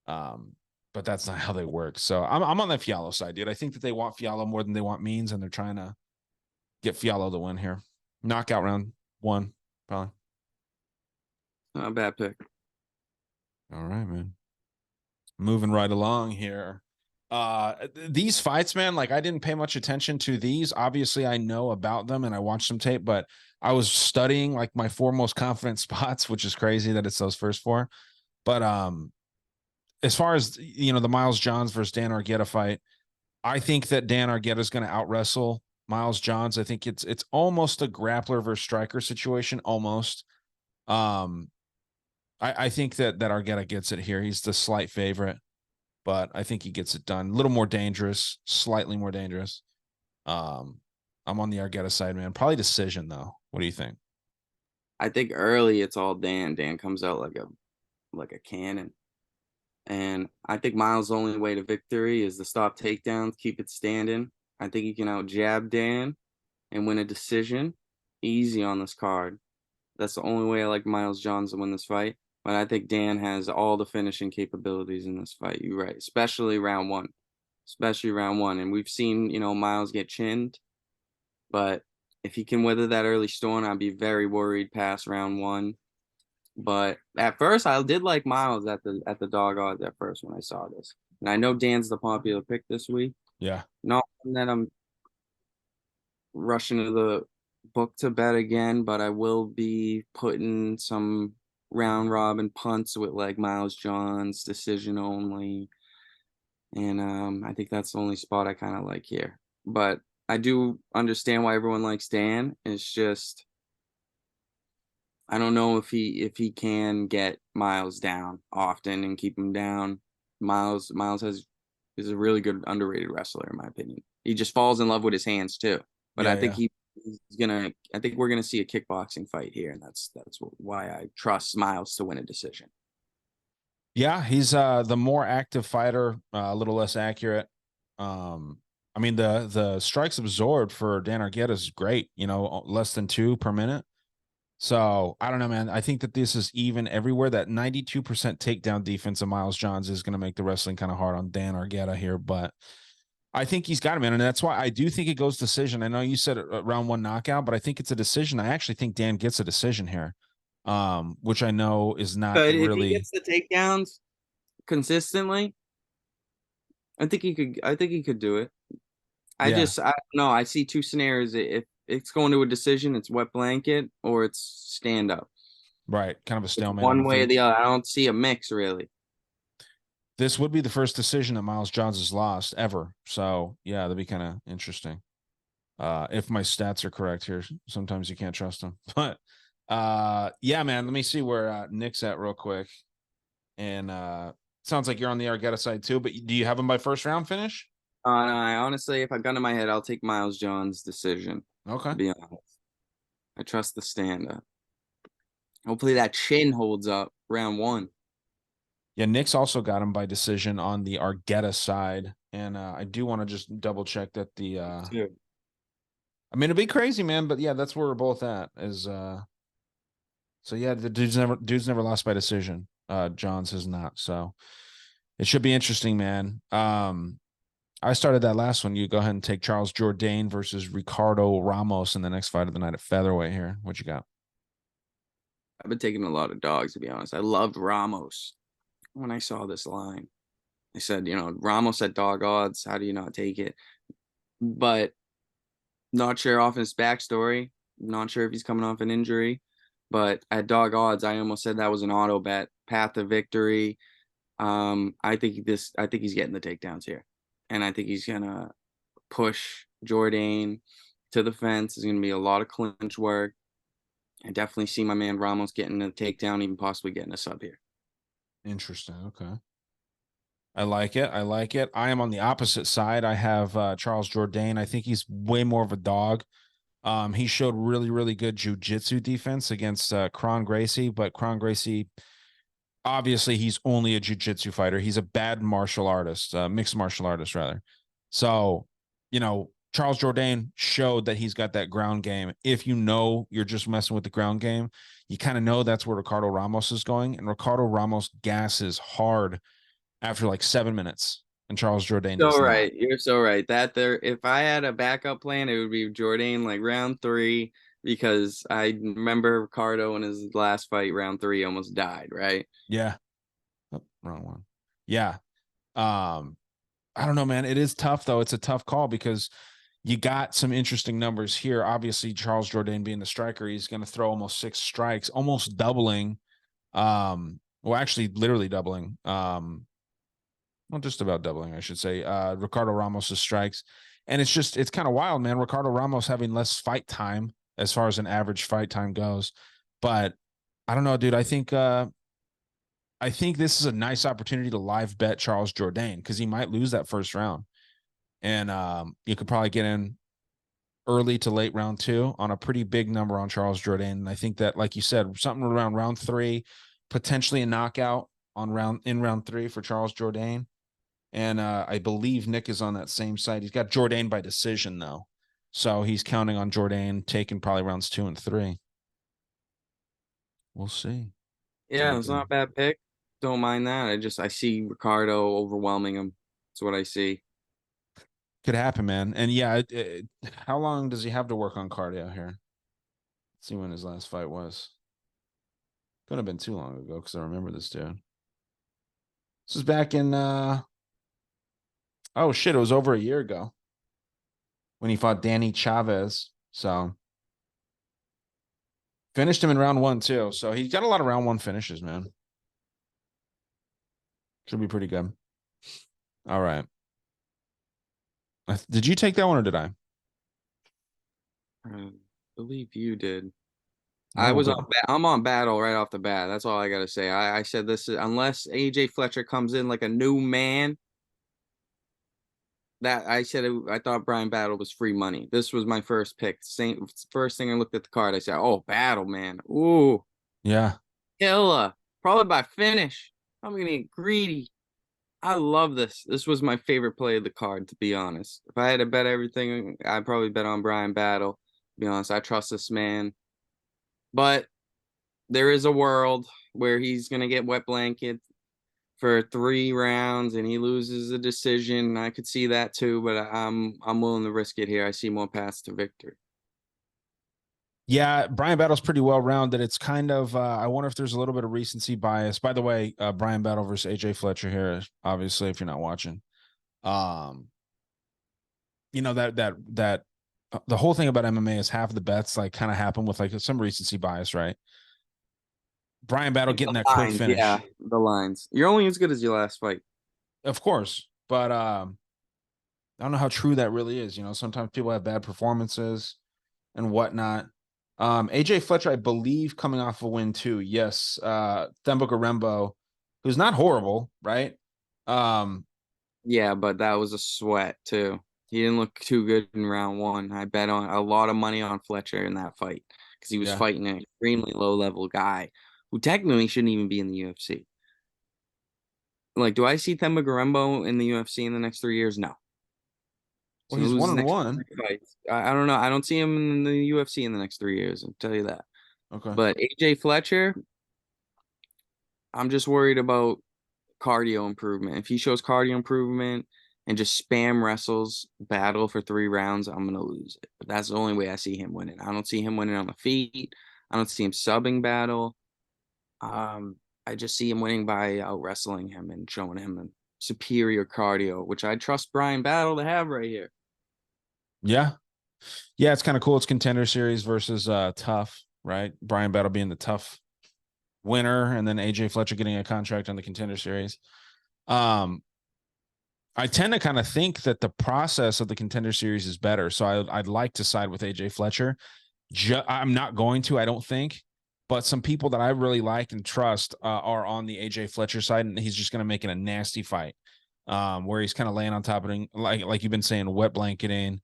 But that's not how they work. So I'm on the Fialho side, dude. I think that they want Fialho more than they want Means, and they're trying to get Fialho the win here. Knockout round 1, probably. Not a bad pick. All right, man. Moving right along here. These fights, man, like I didn't pay much attention to these. Obviously, I know about them and I watched some tape, but I was studying like my 4 most confident spots, which is crazy that it's those first 4. But as far as the Miles Johns versus Dan Argueta fight, I think that Dan Argueta is going to out wrestle Miles Johns. I think it's almost a grappler versus striker situation, almost. I think that Argueta gets it here. He's the slight favorite, but I think he gets it done. A little more dangerous, slightly more dangerous. I'm on the Argueta side, man. Probably decision though. What do you think? I think early it's all Dan. Dan comes out like a cannon. And I think Miles' only way to victory is to stop takedowns, keep it standing. I think he can out jab Dan and win a decision easy on this card. That's the only way I like Miles Johns to win this fight. But I think Dan has all the finishing capabilities in this fight. You're right, especially round 1. Especially round 1. And we've seen, Miles get chinned. But if he can weather that early storm, I'd be very worried past round 1. But at first, I did like Miles at the dog odds at first when I saw this. And I know Dan's the popular pick this week. Yeah. Not that I'm rushing to the book to bet again, but I will be putting some round robin punts with like Miles Johns decision only. And I think that's the only spot I kind of like here. But I do understand why everyone likes Dan. It's just I don't know if he can get Miles down often and keep him down. Miles is a really good underrated wrestler in my opinion. He just falls in love with his hands too. But Yeah, I think yeah. I think we're gonna see a kickboxing fight here, and that's why I trust Miles to win a decision. Yeah, he's the more active fighter, a little less accurate. I mean, the strikes absorbed for Dan Argueta is great, less than 2 per minute. So I don't know, man. I think that this is even everywhere. That 92% takedown defense of Miles Johns is going to make the wrestling kind of hard on Dan Argueta here, but I think he's got him, man. And that's why I do think it goes decision. I know you said round 1 knockout, but I think it's a decision. I actually think Dan gets a decision here, which I know is not But if he really. gets the takedowns consistently, I think he could do it. I Yeah, just I don't know. I see two scenarios. If it's going to a decision, it's wet blanket or it's stand up. right. Kind of a It's stalemate on one the way or feet. the other. I don't see a mix really. This would be the first decision that Miles Johns has lost ever. So yeah, that'd be kind of interesting. If my stats are correct here, sometimes you can't trust them. But yeah, man, let me see where Nick's at real quick. And sounds like you're on the Argueta side too, but do you have him by first round finish? I honestly, if I gun to my head, I'll take Miles John's decision. Okay. To be honest, I trust the stand up. Hopefully that chin holds up round 1. Yeah, Nick's also got him by decision on the Argueta side. And I do want to just double check that the Too. I mean, it'd be crazy, man, but yeah, that's where we're both at. Is so yeah, the dude's never lost by decision. Johns has not. So it should be interesting, man. I started that last one. You go ahead and take Charles Jourdain versus Ricardo Ramos in the next fight of the night at featherweight here. What you got? I've been taking a lot of dogs to be honest. I loved Ramos when I saw this line. I said, Ramos at dog odds. How do you not take it? But not sure off his backstory. Not sure if he's coming off an injury. But at dog odds, I almost said that was an auto bet. Path to victory. I think he's getting the takedowns here. And I think he's gonna push Jourdain to the fence. There's gonna be a lot of clinch work. I definitely see my man Ramos getting a takedown, even possibly getting a sub here. Interesting. Okay. I like it. I like it. I am on the opposite side. I have Charles Jourdain. I think he's way more of a dog. He showed really, really good jujitsu defense against Kron Gracie, but Kron Gracie, obviously, he's only a jujitsu fighter. He's a bad martial artist, mixed martial artist, rather. So, Charles Jourdain showed that he's got that ground game. If you're just messing with the ground game, you kind of know that's where Ricardo Ramos is going. And Ricardo Ramos gasses hard after like 7 minutes, and Charles Jourdain So does not. right, you're so right. That there, if I had a backup plan, it would be Jourdain like round 3 because I remember Ricardo in his last fight, round 3, almost died. Right. Yeah. Oh, wrong one. Yeah. I don't know, man. It is tough though. It's a tough call because you got some interesting numbers here. Obviously, Charles Jourdain being the striker, he's going to throw almost 6 strikes, almost doubling. Well, actually, literally doubling. Well, just about doubling, I should say. Ricardo Ramos's strikes, and it's kind of wild, man. Ricardo Ramos having less fight time as far as an average fight time goes, but I don't know, dude. I think this is a nice opportunity to live bet Charles Jourdain because he might lose that first round, and you could probably get in early to late round 2 on a pretty big number on Charles Jourdain. And I think that, like you said, something around round 3, potentially a knockout in round 3 for Charles Jourdain. And I believe Nick is on that same side. He's got Jourdain by decision though, so he's counting on Jourdain taking probably rounds 2 and 3. We'll see. It's Yeah, all it's not good. a bad pick. Don't mind that. I see Ricardo overwhelming him. That's what I see. Could happen, man. And yeah, how long does he have to work on cardio here? Let's see when his last fight was. Could have been too long ago because I remember this dude. This is back in oh shit, it was over a year ago when he fought Danny Chavez. So finished him in round 1 too. So he's got a lot of round 1 finishes, man. Should be pretty good. All right. Did you take that one or did I? Believe you did. All right, we'll go. I'm on battle right off the bat. That's all I gotta say. I said this is, unless AJ Fletcher comes in like a new man. That I said I thought Brian Battle was free money. This was my first pick. Same first thing I looked at the card. I said, "Oh, Battle, man. Ooh, Yeah. killer. Probably by finish. I'm gonna get greedy." I love this. This was my favorite play of the card, to be honest. If I had to bet everything, I'd probably bet on Brian Battle. To be honest, I trust this man. But there is a world where he's gonna get wet blanket for 3 rounds and he loses a decision. I could see that too, but I'm willing to risk it here. I see more paths to victory. Yeah, Brian Battle's pretty well rounded. It's kind of I wonder if there's a little bit of recency bias. By the way, Brian Battle versus AJ Fletcher here, obviously, if you're not watching. Um, you know that the whole thing about MMA is half of the bets like kind of happen with like some recency bias, right? Brian Battle getting The that quick lines, yeah, finish, the lines. You're only as good as your last fight. of course, but I don't know how true that really is. You know, sometimes people have bad performances and whatnot. AJ Fletcher, I believe, coming off a win too. Yes, Themba Gorembo, who's not horrible, right? Um, Yeah, but that was a sweat too. He didn't look too good in round one. I bet on a lot of money on Fletcher in that fight because he was yeah. fighting an extremely low level guy who technically shouldn't even be in the UFC. Like, do I see Themba Gorembo in the UFC in the next 3 years? No. Well, He's gonna he's lose one his and next one. 3 fights. I don't know. I don't see him in the UFC in the next 3 years. I'll tell you that. Okay. But AJ Fletcher, I'm just worried about cardio improvement. If he shows cardio improvement and just spam wrestles battle for 3 rounds, I'm gonna lose it. But that's the only way I see him winning. I don't see him winning on the feet. I don't see him subbing battle. Um, I just see him winning by out wrestling him and showing him a superior cardio, which I trust Brian Battle to have right here. Yeah. Yeah, it's kind of cool. It's contender series versus tough, right? Brian Battle being the tough winner, and then AJ Fletcher getting a contract on the contender series. Um, I tend to kind of think that the process of the contender series is better. So I'd like to side with AJ Fletcher. I'm not going to, I don't think, but some people that I really like and trust are on the AJ Fletcher side, and he's just going to make it a nasty fight, where he's kind of laying on top of it, like you've been saying, wet blanketing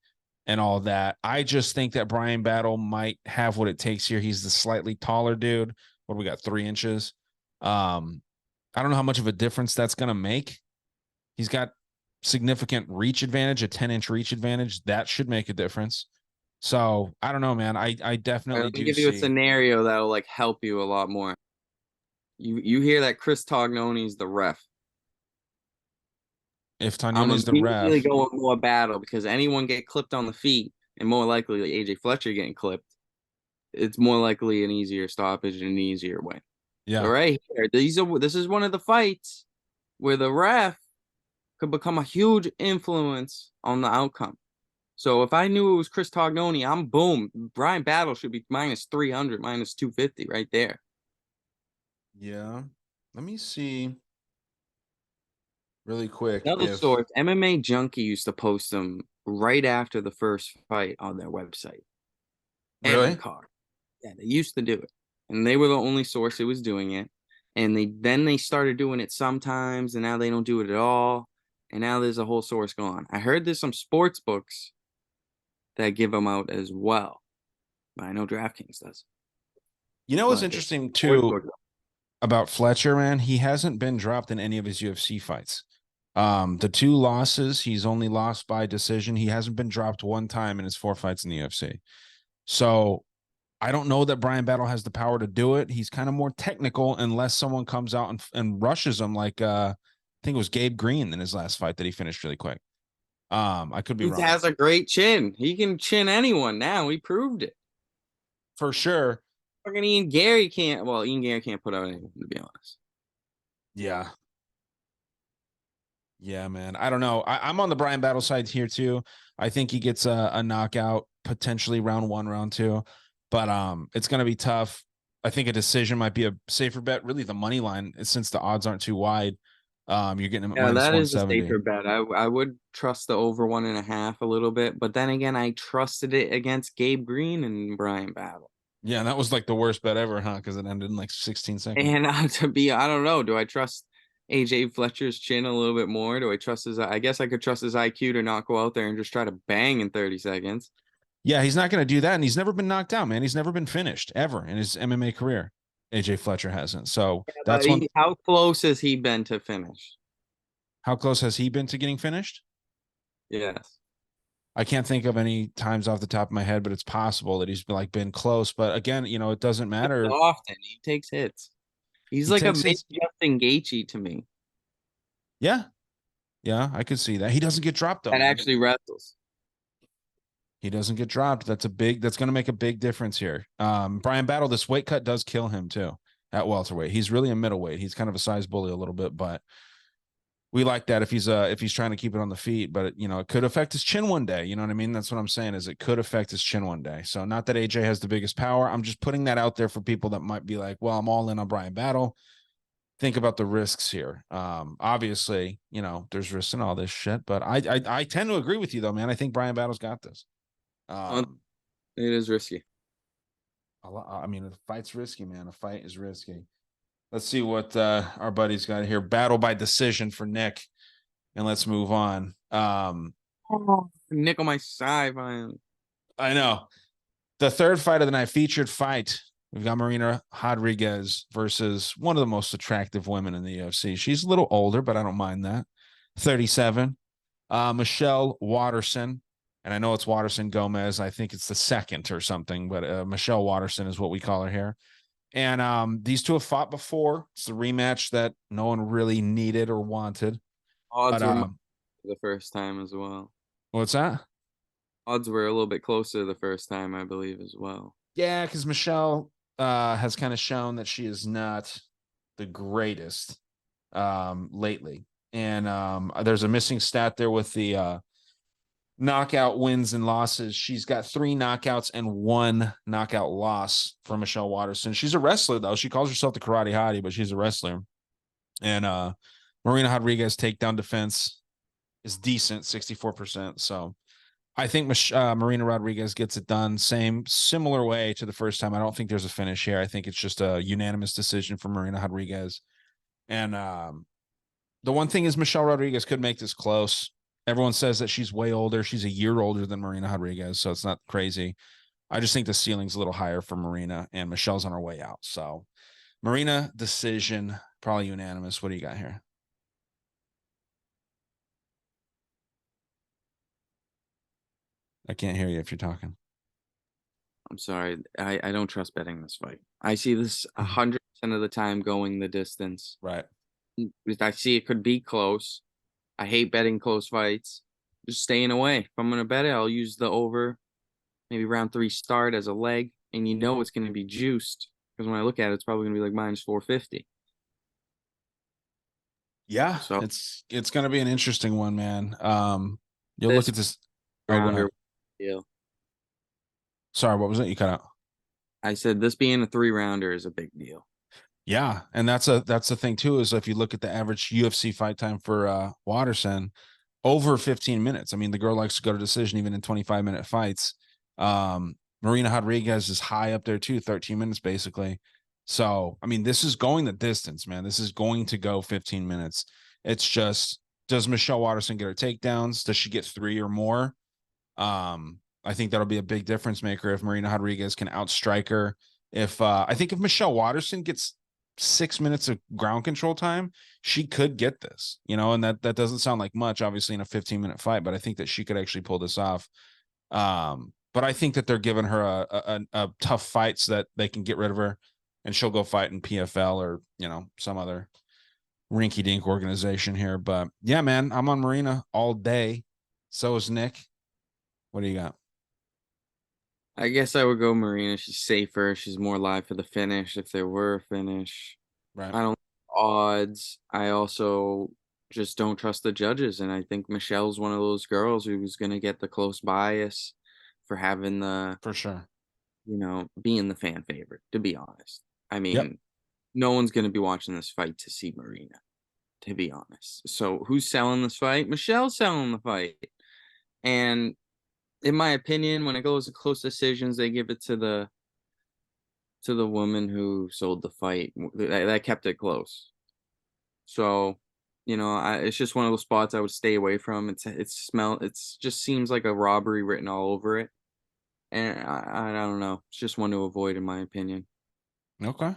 and all that. I just think that Brian Battle might have what it takes here. He's the slightly taller dude. What do we got? 3 inches. I don't know how much of a difference that's going to make. He's got significant reach advantage, a 10-inch reach advantage. That should make a difference. So I don't know, man. I All right, definitely let me do give you a see scenario that'll like help you a lot more. You hear that Chris Tognoni's the ref. if I'm Tognoni's the immediately ref. going more battle because anyone get clipped on the feet and more likely like AJ Fletcher getting clipped, it's more likely an easier stoppage and an easier win. So Yeah. right here, this is one of the fights where the ref could become a huge influence on the outcome. So if I knew it was Chris Tognoni, I'm boom. Brian Battle should be minus 300, minus 250 right there. Yeah. Let me see really quick Another if source, MMA Junkie used to post them right after the first fight on their website. Every really. card. Yeah, they used to do it. And they were the only source that was doing it. And they started doing it sometimes, and now they don't do it at all. And now there's a whole source gone. I heard there's some sports books that give them out as well. But I know DraftKings does. You know what's But interesting sports too books, about Fletcher, man? He hasn't been dropped in any of his UFC fights. The 2 losses, he's only lost by decision. He hasn't been dropped one time in his 4 fights in the UFC. So I don't know that Brian Battle has the power to do it. He's kind of more technical unless someone comes out and rushes him like I think it was Gabe Green in his last fight that he finished really quick. I could be he wrong. has a great chin. He can chin anyone now. He proved it. For sure. Fucking Ian Gary can't. Well, Ian Gary can't put out anyone, to be honest. Yeah. Yeah, man. I don't know. I'm on the Brian Battle side here too. I think he gets a knockout, potentially round one, round two. But it's gonna be tough. I think a decision might be a safer bet. Really, the money line, since the odds aren't too wide. You're getting him at Yeah, minus that is a 170. safer bet. I would trust the over 1.5 a little bit, but then again, I trusted it against Gabe Green and Brian Battle. Yeah, that was like the worst bet ever, huh? Because it ended in like 16 seconds. And I don't know. Do I trust AJ Fletcher's chin a little bit more? Do I trust his? I guess I could trust his IQ to not go out there and just try to bang in 30 seconds. Yeah, he's not going to do that. And he's never been knocked out, man. He's never been finished ever in his MMA career. AJ Fletcher hasn't. So Yeah, but that's one. how close has he been to finish? How close has he been to getting finished? Yes. I can't think of any times off the top of my head, but it's possible that he's been close. But again, it doesn't matter. Often he takes hits. He's He like a takes mid his Justin Gaethje to me yeah, yeah, I could see that. He doesn't get dropped though, that man. actually wrestles. He doesn't get dropped. That's gonna make a big difference here. Brian Battle, this weight cut does kill him too at welterweight. He's really a middleweight. He's kind of a size bully a little bit, but we like that if he's trying to keep it on the feet, but it could affect his chin one day. You know what I mean? That's what I'm saying, is it could affect his chin one day. So not that AJ has the biggest power. I'm just putting that out there for people that might be like, well, I'm all in on Brian Battle. Think about the risks here. Obviously, there's risks in all this shit, but I tend to agree with you though, man. I think Brian Battle's got this. Well, it is risky. I mean, a fight's risky, man. A fight is risky. Let's see what our buddy's got here. Battle by decision for Nick, and let's move on. Nick on my side, man. I know. The third fight of the night, featured fight. We've got Marina Rodriguez versus one of the most attractive women in the UFC. She's a little older, but I don't mind that. 37. Michelle Watterson. And I know it's Watterson Gomez. I think it's the second or something, but Michelle Watterson is what we call her here. And these two have fought before. It's the rematch that no one really needed or wanted. Odds But were the first time as well. what's that? Odds were a little bit closer the first time, I believe, as well. Yeah, because Michelle has kind of shown that she is not the greatest lately. And there's a missing stat there with the knockout wins and losses. She's got 3 knockouts and 1 knockout loss for Michelle Watterson. She's a wrestler, though. She calls herself the Karate Hottie, but she's a wrestler. And Marina Rodriguez takedown defense is decent, 64%. So I think Marina Rodriguez gets it done. Similar way to the first time. I don't think there's a finish here. I think it's just a unanimous decision for Marina Rodriguez. And the one thing is Michelle Rodriguez could make this close. Everyone says that she's way older. She's a year older than Marina Rodriguez, so it's not crazy. I just think the ceiling's a little higher for Marina, and Michelle's on her way out. So Marina decision, probably unanimous. What do you got here? I can't hear you if you're talking. I'm sorry. I don't trust betting this fight. I see this 100% of the time going the distance. Right. I see it could be close. I hate betting close fights. Just staying away. If I'm going to bet it, I'll use the over, maybe round 3 start as a leg. And it's going to be juiced. Because when I look at it, it's probably going to be like minus 450. Yeah, So it's going to be an interesting one, man. You'll look at this. Oh, go ahead. Deal. Sorry, what was it? You cut out. I said this being a 3-rounder is a big deal. Yeah, and that's the thing too, is if you look at the average UFC fight time for Watterson, over 15 minutes. I mean, the girl likes to go to decision even in 25-minute fights. Marina Rodriguez is high up there too, 13 minutes basically. So, I mean, this is going the distance, man. This is going to go 15 minutes. It's just, does Michelle Watterson get her takedowns? Does she get 3 or more? I think that'll be a big difference maker if Marina Rodriguez can outstrike her. I think if Michelle Watterson gets 6 minutes of ground control time, she could get this, and that doesn't sound like much, obviously, in a 15-minute fight, but I think that she could actually pull this off. But I think that they're giving her a tough fight so that they can get rid of her and she'll go fight in PFL or, some other rinky dink organization here. But yeah, man, I'm on Marina all day. So is Nick. What do you got? I guess I would go Marina. She's safer. She's more live for the finish if there were a finish. Right. I don't odds. I also just don't trust the judges. And I think Michelle's one of those girls who's going to get the close bias for having For sure. being the fan favorite, to be honest. I mean, Yep. no one's going to be watching this fight to see Marina, to be honest. So who's selling this fight? Michelle's selling the fight. And in my opinion, when it goes to close decisions, they give it to the woman who sold the fight that kept it close. So, it's just one of those spots I would stay away from. It just seems like a robbery written all over it, and I don't know. It's just one to avoid, in my opinion. Okay.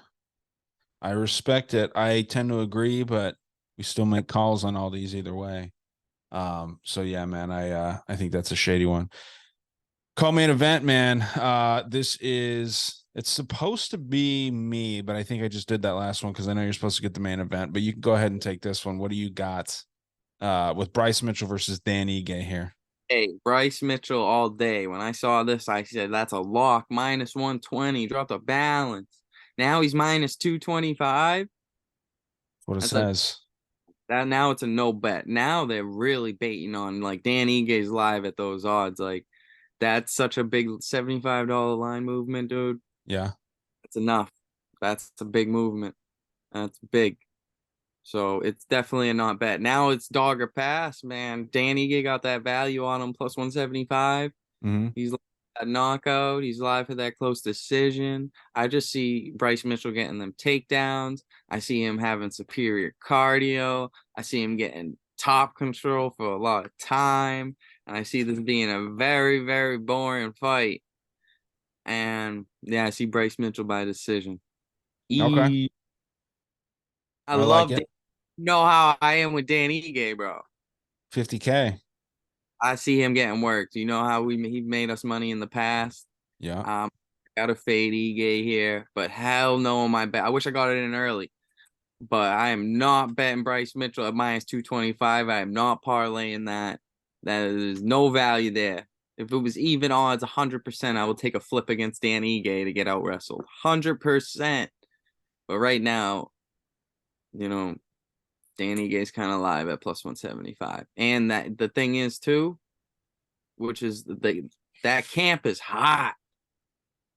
I respect it. I tend to agree, but We still make calls on all these either way. So yeah, man, I think that's a shady one. Co-main event, man. It's supposed to be me, but I think I just did that last one because I know you're supposed to get the main event. But you can go ahead and take this one. What do you got with Bryce Mitchell versus Dan Ige here? Hey, Bryce Mitchell all day. When I saw this, I said that's a lock. Minus 120. Dropped a balance. Now he's minus 225. What it That's a says. that now it's a no bet. Now they're really baiting on like Dan Ige's live at those odds. Like that's such a big $75 line movement, dude. Yeah. That's enough. That's a big movement. That's big. So it's definitely a not bet. Now it's dog or pass, man. Dan Ige got that value on him plus 175. Mm-hmm. He's live for that knockout. He's live for that close decision. I just see Bryce Mitchell getting them takedowns. I see him having superior cardio. I see him getting top control for a lot of time. And I see this being a very, very boring fight. And yeah, I see Bryce Mitchell by decision. Okay. I I like love it. it. You know how I am with Dan Ige, bro. 50K. I see him getting worked. You know how he made us money in the past. Yeah. Um, Gotta fade Ige here, but hell no on my bet. I wish I got it in early, but I am not betting Bryce Mitchell at minus 225. I am not parlaying that. Is no value there. If it was even odds, 100%, I will take a flip against Dan Ige to get out wrestled. 100%. But right now, you know, Dan Ige's kind of live at plus 175. And that the thing is too, which is that camp is hot.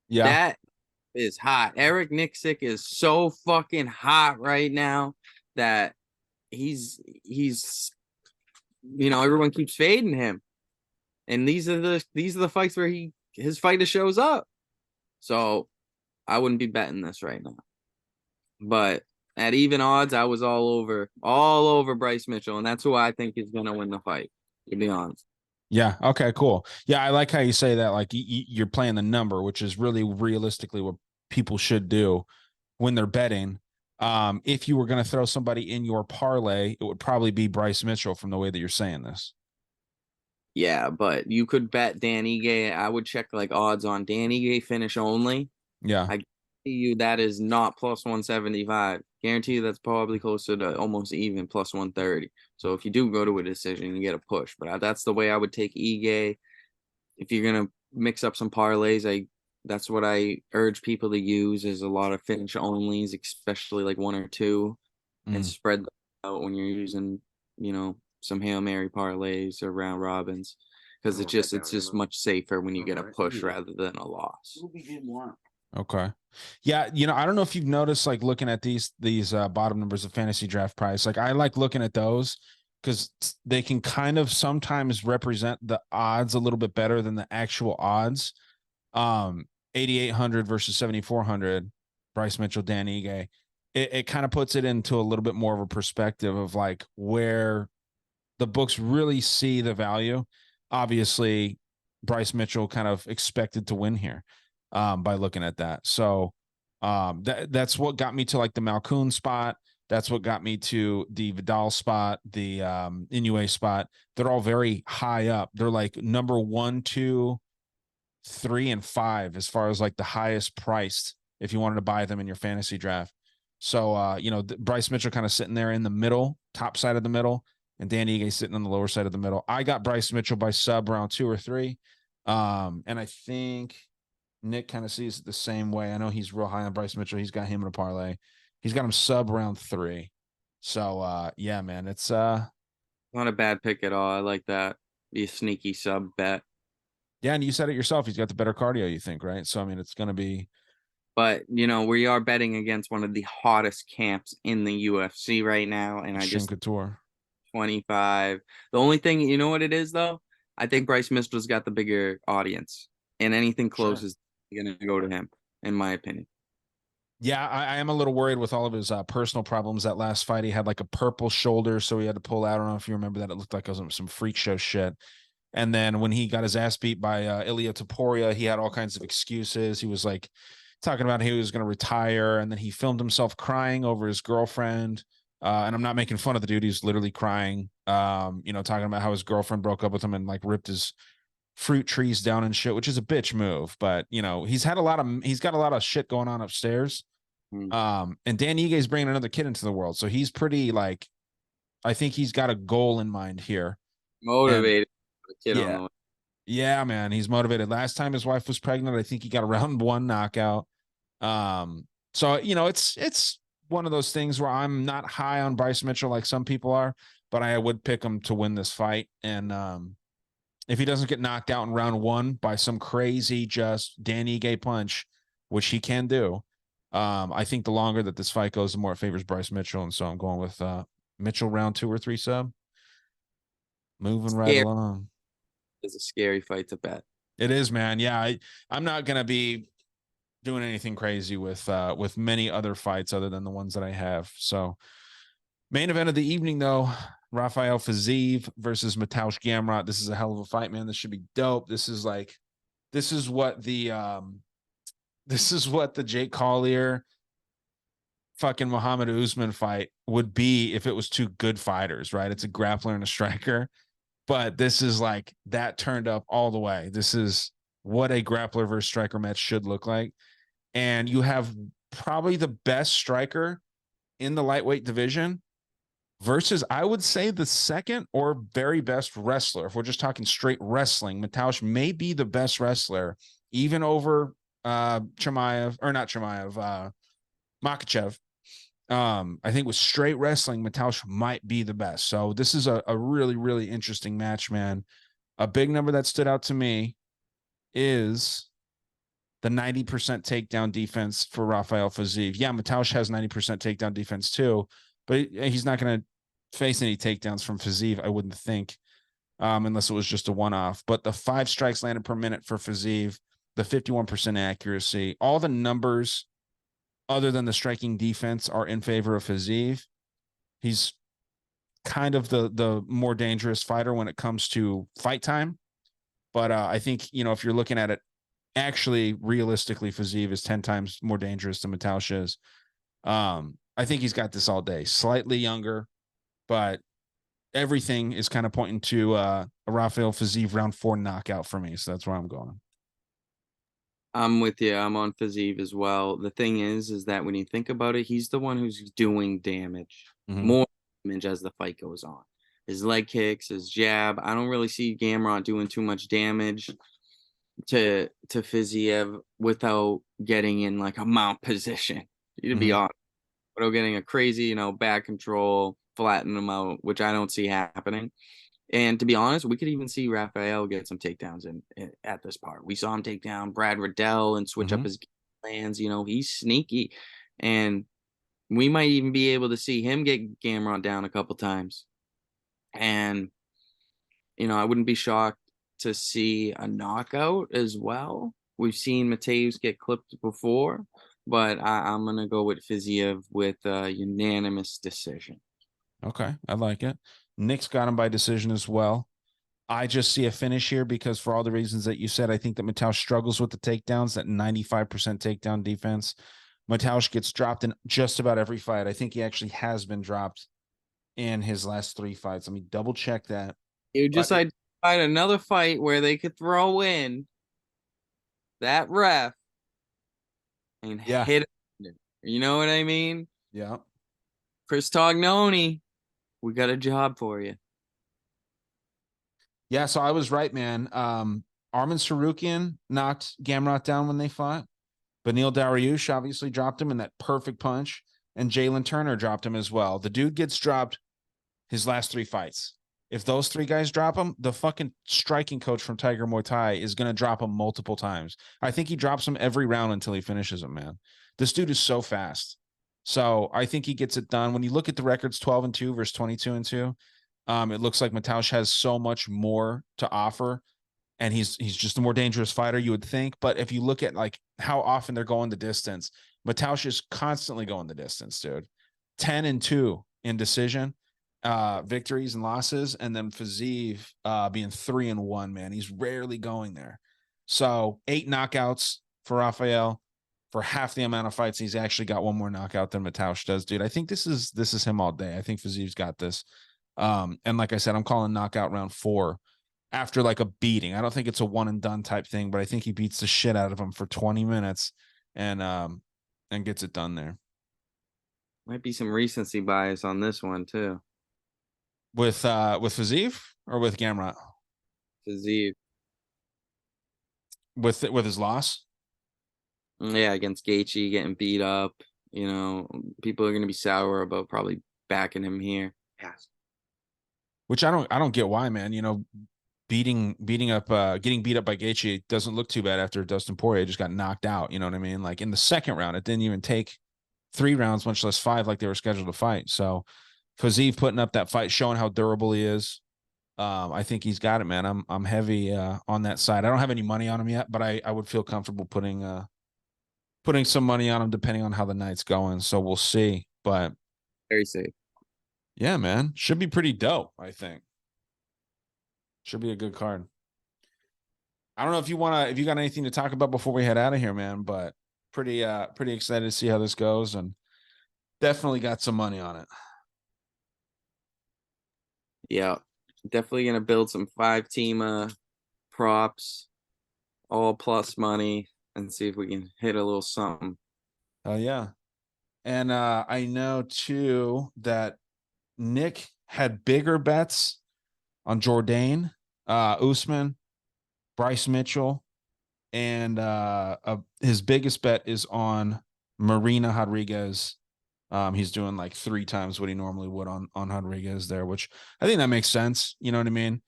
Yeah. That is hot. Eric Nixick is so fucking hot right now that he's everyone keeps fading him. And these are the fights where his fighter shows up. So I wouldn't be betting this right now. But at even odds, I was all over Bryce Mitchell, and that's who I think is gonna win the fight, to be honest. Yeah. Okay, cool. Yeah, I like how you say that. Like you're playing the number, which is really realistically what people should do when they're betting. If you were going to throw somebody in your parlay, it would probably be Bryce Mitchell from the way that you're saying this. Yeah, but you could bet Dan Ige. I would check like odds on Dan Ige finish only. Yeah. I guarantee you that is not plus 175. Guarantee you that's probably closer to almost even plus 130. So if you do go to a decision, you get a push. But that's the way I would take Ige. If you're gonna mix up some parlays, that's what I urge people to use is a lot of finish onlys, especially like one or two, and Mm. spread them out when you're using, some Hail Mary parlays or round robins. Because it's just much safer when you get a push rather than a loss. Okay. Yeah, I don't know if you've noticed, like looking at these bottom numbers of fantasy draft price. Like I like looking at those because they can kind of sometimes represent the odds a little bit better than the actual odds. 8,800 versus 7,400, Bryce Mitchell, Dan Ige. It kind of puts it into a little bit more of a perspective of like where the books really see the value. Obviously, Bryce Mitchell kind of expected to win here by looking at that. So that's what got me to like the Malkoon spot. That's what got me to the Vidal spot, the Inoue spot. They're all very high up. They're like number 1, 2, 3, and 5 as far as like the highest priced if you wanted to buy them in your fantasy draft. So Bryce Mitchell kind of sitting there in the middle, top side of the middle, and Dan Ige sitting on the lower side of the middle. I got Bryce Mitchell by sub round 2 or 3. And I think Nick kind of sees it the same way. I know he's real high on Bryce Mitchell. He's got him in a parlay. He's got him sub round 3. So yeah, man, it's Not a bad pick at all. I like that. Be a sneaky sub bet. yeah, and you said it yourself. He's got the better cardio, you think, right? So I mean, it's gonna be But we are betting against one of the hottest camps in the UFC right now, and I Shin just Couture. 25. The only thing, you know what it is though? I think Bryce Mitchell's got the bigger audience, and anything close Sure. is gonna go to him, in my opinion. Yeah, I am a little worried with all of his personal problems. That last fight, he had like a purple shoulder, so he had to pull out. I don't know if you remember that. It looked like it was some freak show shit. And then when he got his ass beat by Ilia Topuria, he had all kinds of excuses. He was like talking about he was going to retire, and then he filmed himself crying over his girlfriend And I'm not making fun of the dude. He's literally crying, talking about how his girlfriend broke up with him and like ripped his fruit trees down and shit, which is a bitch move. But he's got a lot of shit going on upstairs. Mm. And Dan Ige bringing another kid into the world, so he's pretty like, I think he's got a goal in mind here. And Motivated the kid on yeah, the way. yeah, man, he's motivated. Last time his wife was pregnant, I think he got a round one knockout. So it's one of those things where I'm not high on Bryce Mitchell like some people are, but I would pick him to win this fight. And if he doesn't get knocked out in round one by some crazy just Danny Gay punch, which he can do, I think the longer that this fight goes, the more it favors Bryce Mitchell. And so I'm going with Mitchell round 2 or 3 sub. Moving right Scary. along. It's a scary fight to bet. It is, man. Yeah, I'm not gonna be doing anything crazy with many other fights other than the ones that I have. So main event of the evening though, Rafael Fiziev versus Mateusz Gamrot. This is a hell of a fight, man. This should be dope. This is what the Jake Collier fucking Muhammad Usman fight would be if it was two good fighters, right? It's a grappler and a striker. But this is like that turned up all the way. This is what a grappler versus striker match should look like. And you have probably the best striker in the lightweight division versus, I would say, the second or very best wrestler. If we're just talking straight wrestling, Mateusz may be the best wrestler, even over Chimaev, or not Chimaev, Makachev. I think with straight wrestling, Mateusz might be the best. So this is a really, really interesting match, man. A big number that stood out to me is the 90% takedown defense for Rafael Fiziev. Yeah, Mateusz has 90% takedown defense too, but he's not going to face any takedowns from Fiziev, I wouldn't think, unless it was just a one-off. But the 5 strikes landed per minute for Fiziev, the 51% accuracy, all the numbers other than the striking defense are in favor of Fiziev. He's kind of the more dangerous fighter when it comes to fight time. But I think, if you're looking at it actually realistically, Fiziev is 10 times more dangerous than Mateusz is. I think he's got this all day. Slightly younger, but everything is kind of pointing to a Rafael Fiziev round 4 knockout for me. So that's where I'm going. I'm with you. I'm on Fiziev as well. The thing is that when you think about it, he's the one who's doing damage, more damage as the fight goes on. His leg kicks, his jab. I don't really see Gamrot doing too much damage to Fiziev without getting in like a mount position. To be honest, without getting a crazy, back control, flatten him out, which I don't see happening. And to be honest, we could even see Rafael get some takedowns in at this part. We saw him take down Brad Riddell and switch up his plans. He's sneaky, and we might even be able to see him get Gamrot down a couple times. And I wouldn't be shocked to see a knockout as well. We've seen Mateusz get clipped before, but I'm gonna go with Fiziev with a unanimous decision. Okay, I like it. Nick's got him by decision as well. I just see a finish here because for all the reasons that you said, I think that Mateusz struggles with the takedowns, that 95% takedown defense. Mateusz gets dropped in just about every fight. I think he actually has been dropped in his last 3 fights. Let me double check that. You just identified another fight where they could throw in that ref and hit him. You know what I mean? Yeah. Chris Tognoni, we got a job for you. Yeah, so I was right, man. Arman Sarukian knocked Gamrot down when they fought. Beneil Dariush obviously dropped him in that perfect punch, and Jalen Turner dropped him as well. The dude gets dropped his last 3 fights. If those 3 guys drop him, the fucking striking coach from Tiger Muay Thai is going to drop him multiple times. I think he drops him every round until he finishes him, man. This dude is so fast. So I think he gets it done. When you look at the records, 12-2 versus 22-2, it looks like Mateusz has so much more to offer, and he's just a more dangerous fighter, you would think. But if you look at like how often they're going the distance, Mateusz is constantly going the distance, dude. 10-2 in decision victories and losses, and then Fiziev being 3-1, man. He's rarely going there. So 8 knockouts for Rafael, for half the amount of fights. He's actually got one more knockout than Mataush does, dude. I think this is him all day. I think Fiziv's got this. And like I said, I'm calling knockout round 4 after like a beating. I don't think it's a one and done type thing, but I think he beats the shit out of him for 20 minutes and gets it done there. Might be some recency bias on this one too. With Fiziv or with Gamrot? Fiziv. With his loss? Yeah, against Gaethje getting beat up. You know, people are gonna be sour about probably backing him here. Yes. Which I don't get why, man. You know, getting beat up by Gaethje doesn't look too bad after Dustin Poirier just got knocked out. You know what I mean? Like in the second round, it didn't even take 3 rounds, much less 5, like they were scheduled to fight. So Fiziev putting up that fight, showing how durable he is. I think he's got it, man. I'm heavy on that side. I don't have any money on him yet, but I would feel comfortable putting some money on him depending on how the night's going. So we'll see. But Very safe. yeah, man, should be pretty dope. I think should be a good card. I don't know if you got anything to talk about before we head out of here, man. But pretty excited to see how this goes, and definitely got some money on it. Yeah, definitely gonna build some 5-team props, all plus money, and see if we can hit a little something. Oh yeah. And I know too that Nick had bigger bets on Jourdain, Usman, Bryce Mitchell, and his biggest bet is on Marina Rodriguez. He's doing like 3 times what he normally would on Rodriguez there, which I think that makes sense. You know what I mean?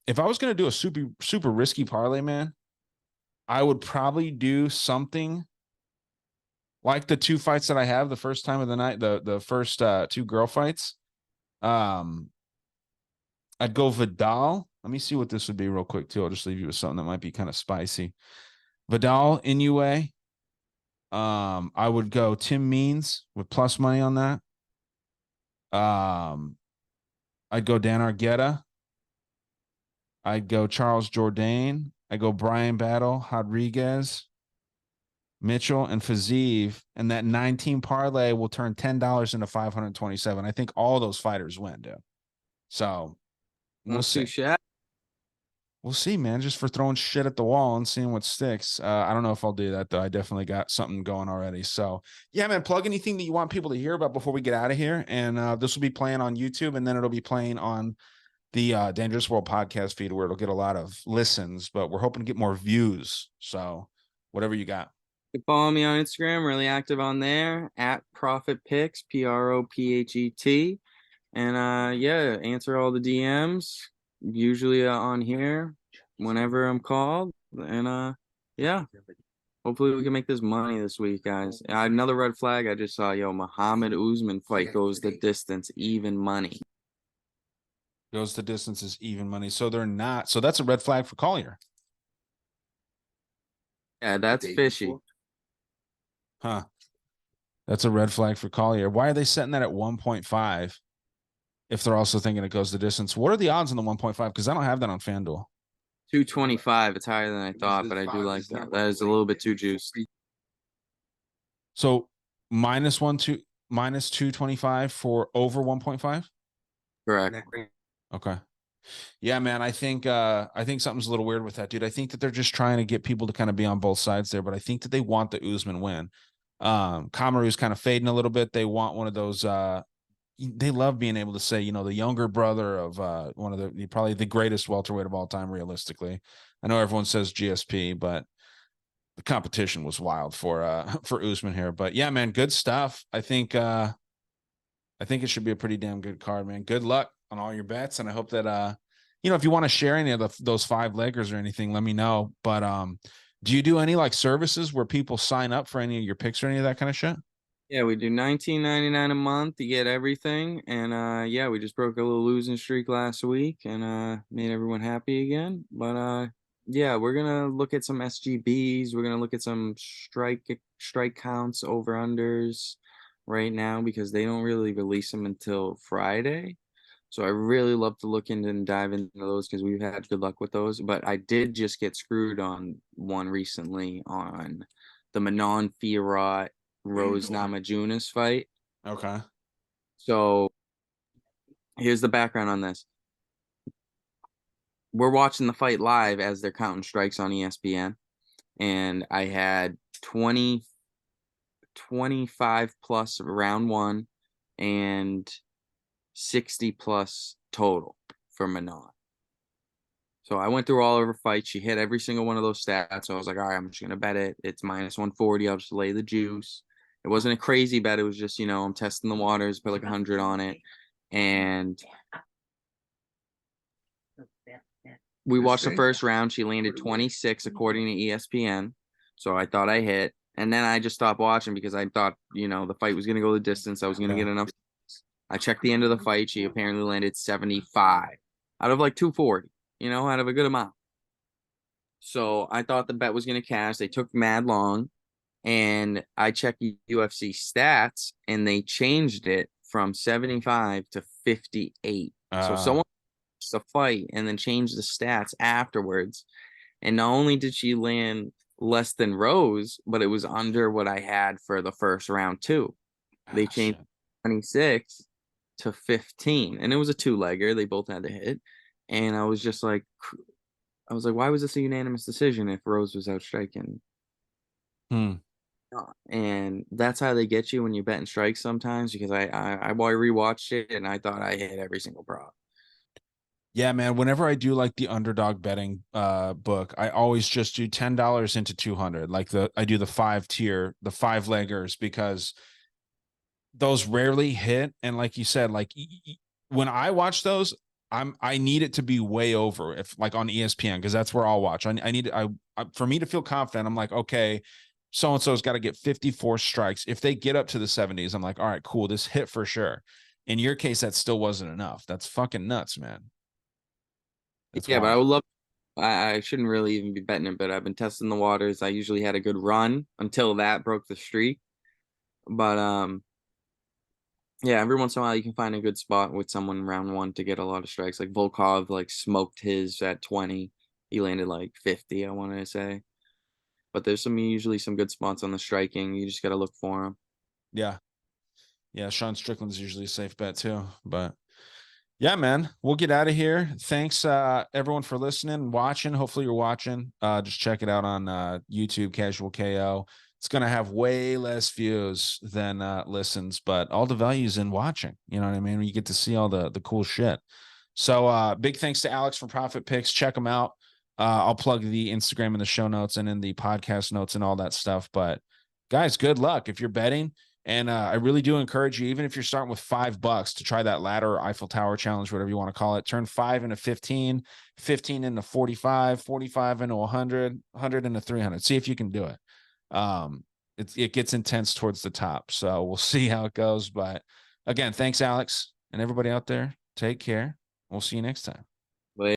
If I was gonna do a super risky parlay, man, I would probably do something like the 2 fights that I have the first time of the night, the first 2 girl fights. I'd go Vidal. Let me see what this would be real quick too. I'll just leave you with something that might be kind of spicy. Vidal Inoue. I would go Tim Means with plus money on that. I'd go Dan Argueta. I'd go Charles Jourdain. I'd go Brian Battle, Rodriguez, Mitchell, and Fiziev. And that 9-team parlay will turn $10 into 527. I think all those fighters win, dude. So we'll see. We'll see, man. Just for throwing shit at the wall and seeing what sticks. I don't know if I'll do that, though. I definitely got something going already. So, yeah, man, plug anything that you want people to hear about before we get out of here. And this will be playing on YouTube, and then it'll be playing on the Dangerous World podcast feed where it'll get a lot of listens, but we're hoping to get more views. So, whatever you got. You can follow me on Instagram, really active on there, at Profit Picks, PROPHET. And yeah, answer all the DMs. Usually on here whenever I'm called, and yeah, hopefully we can make this money this week, guys. Another red flag I just saw. Muhammad Usman fight goes the distance, even money. Goes the distance is even money. So they're not. So that's a red flag for Collier. Yeah, that's fishy. Huh. That's a red flag for Collier. Why are they setting that at 1.5? If they're also thinking it goes the distance. What are the odds on the 1.5? Because I don't have that on FanDuel. 225. It's higher than I thought, but I do like that. That is a little bit too juiced. So minus 225 for over 1.5? Correct. Okay. Yeah, man. I think something's a little weird with that, dude. I think that they're just trying to get people to kind of be on both sides there, but I think that they want the Usman win. Kamaru's kind of fading a little bit. They want one of those they love being able to say, you know, the younger brother of one of the probably the greatest welterweight of all time, realistically. I know everyone says GSP, but the competition was wild for Usman here. But yeah, man, good stuff. I think it should be a pretty damn good card, man. Good luck on all your bets, and I hope that if you want to share any of those 5-leggers or anything, let me know. But do you do any like services where people sign up for any of your picks or any of that kind of shit? Yeah, we do $19.99 a month to get everything. And yeah, we just broke a little losing streak last week and made everyone happy again. But yeah, we're gonna look at some SGBs. We're gonna look at some strike counts, over unders right now because they don't really release them until Friday. So I really love to look into and dive into those because we've had good luck with those. But I did just get screwed on one recently on the Manon Fiorot Rose Namajunas fight. Okay. So here's the background on this. We're watching the fight live as they're counting strikes on ESPN, and I had 25 plus round one and 60 plus total for Manon. So I went through all of her fights. She hit every single one of those stats. So I was like, all right, I'm just going to bet it. It's minus 140. I'll just lay the juice. It wasn't a crazy bet. It was just, I'm testing the waters, put like 100 on it. And we watched the first round. She landed 26 according to ESPN. So I thought I hit. And then I just stopped watching because I thought, the fight was going to go the distance. I was going to get enough. I checked the end of the fight. She apparently landed 75 out of like 240, out of a good amount. So I thought the bet was going to cash. They took mad long. And I checked UFC stats and they changed it from 75 to 58. So someone watched the fight and then changed the stats afterwards. And not only did she land less than Rose, but it was under what I had for the first round too. They changed 26 to 15, and it was a two-legger. They both had to hit. And I was like, why was this a unanimous decision if Rose was out striking? And that's how they get you when you bet and strikes sometimes, because I rewatched it and I thought I hit every single prop. Yeah, man. Whenever I do like the underdog betting book, I always just do $10 into 200. Like I do the 5-tier, the 5-leggers, because those rarely hit. And like you said, like when I watch those, I need it to be way over, if like on ESPN, because that's where I'll watch. I for me to feel confident, I'm like, okay, so and so's got to get 54 strikes. If they get up to the 70s, I'm like, all right, cool, this hit for sure. In your case, that still wasn't enough. That's fucking nuts, man. That's yeah, wild. but I would love. I shouldn't really even be betting it, but I've been testing the waters. I usually had a good run until that broke the streak. But yeah, every once in a while you can find a good spot with someone round one to get a lot of strikes. Like Volkov, like smoked his at 20. He landed like 50, I want to say. But there's usually some good spots on the striking. You just got to look for them. Yeah. Yeah, Sean Strickland's usually a safe bet too. But yeah, man, we'll get out of here. Thanks everyone for listening, watching. Hopefully you're watching. Just check it out on YouTube, Casual KO. It's gonna have way less views than listens, but all the value's in watching. You know what I mean? You get to see all the cool shit. So big thanks to Alex from Profit Picks. Check him out. I'll plug the Instagram in the show notes and in the podcast notes and all that stuff. But guys, good luck if you're betting. And I really do encourage you, even if you're starting with $5, to try that ladder Eiffel Tower challenge, whatever you want to call it. Turn 5 into 15, 15 into 45, 45 into 100, 100 into 300. See if you can do it. It gets intense towards the top. So we'll see how it goes. But again, thanks, Alex, and everybody out there. Take care. We'll see you next time.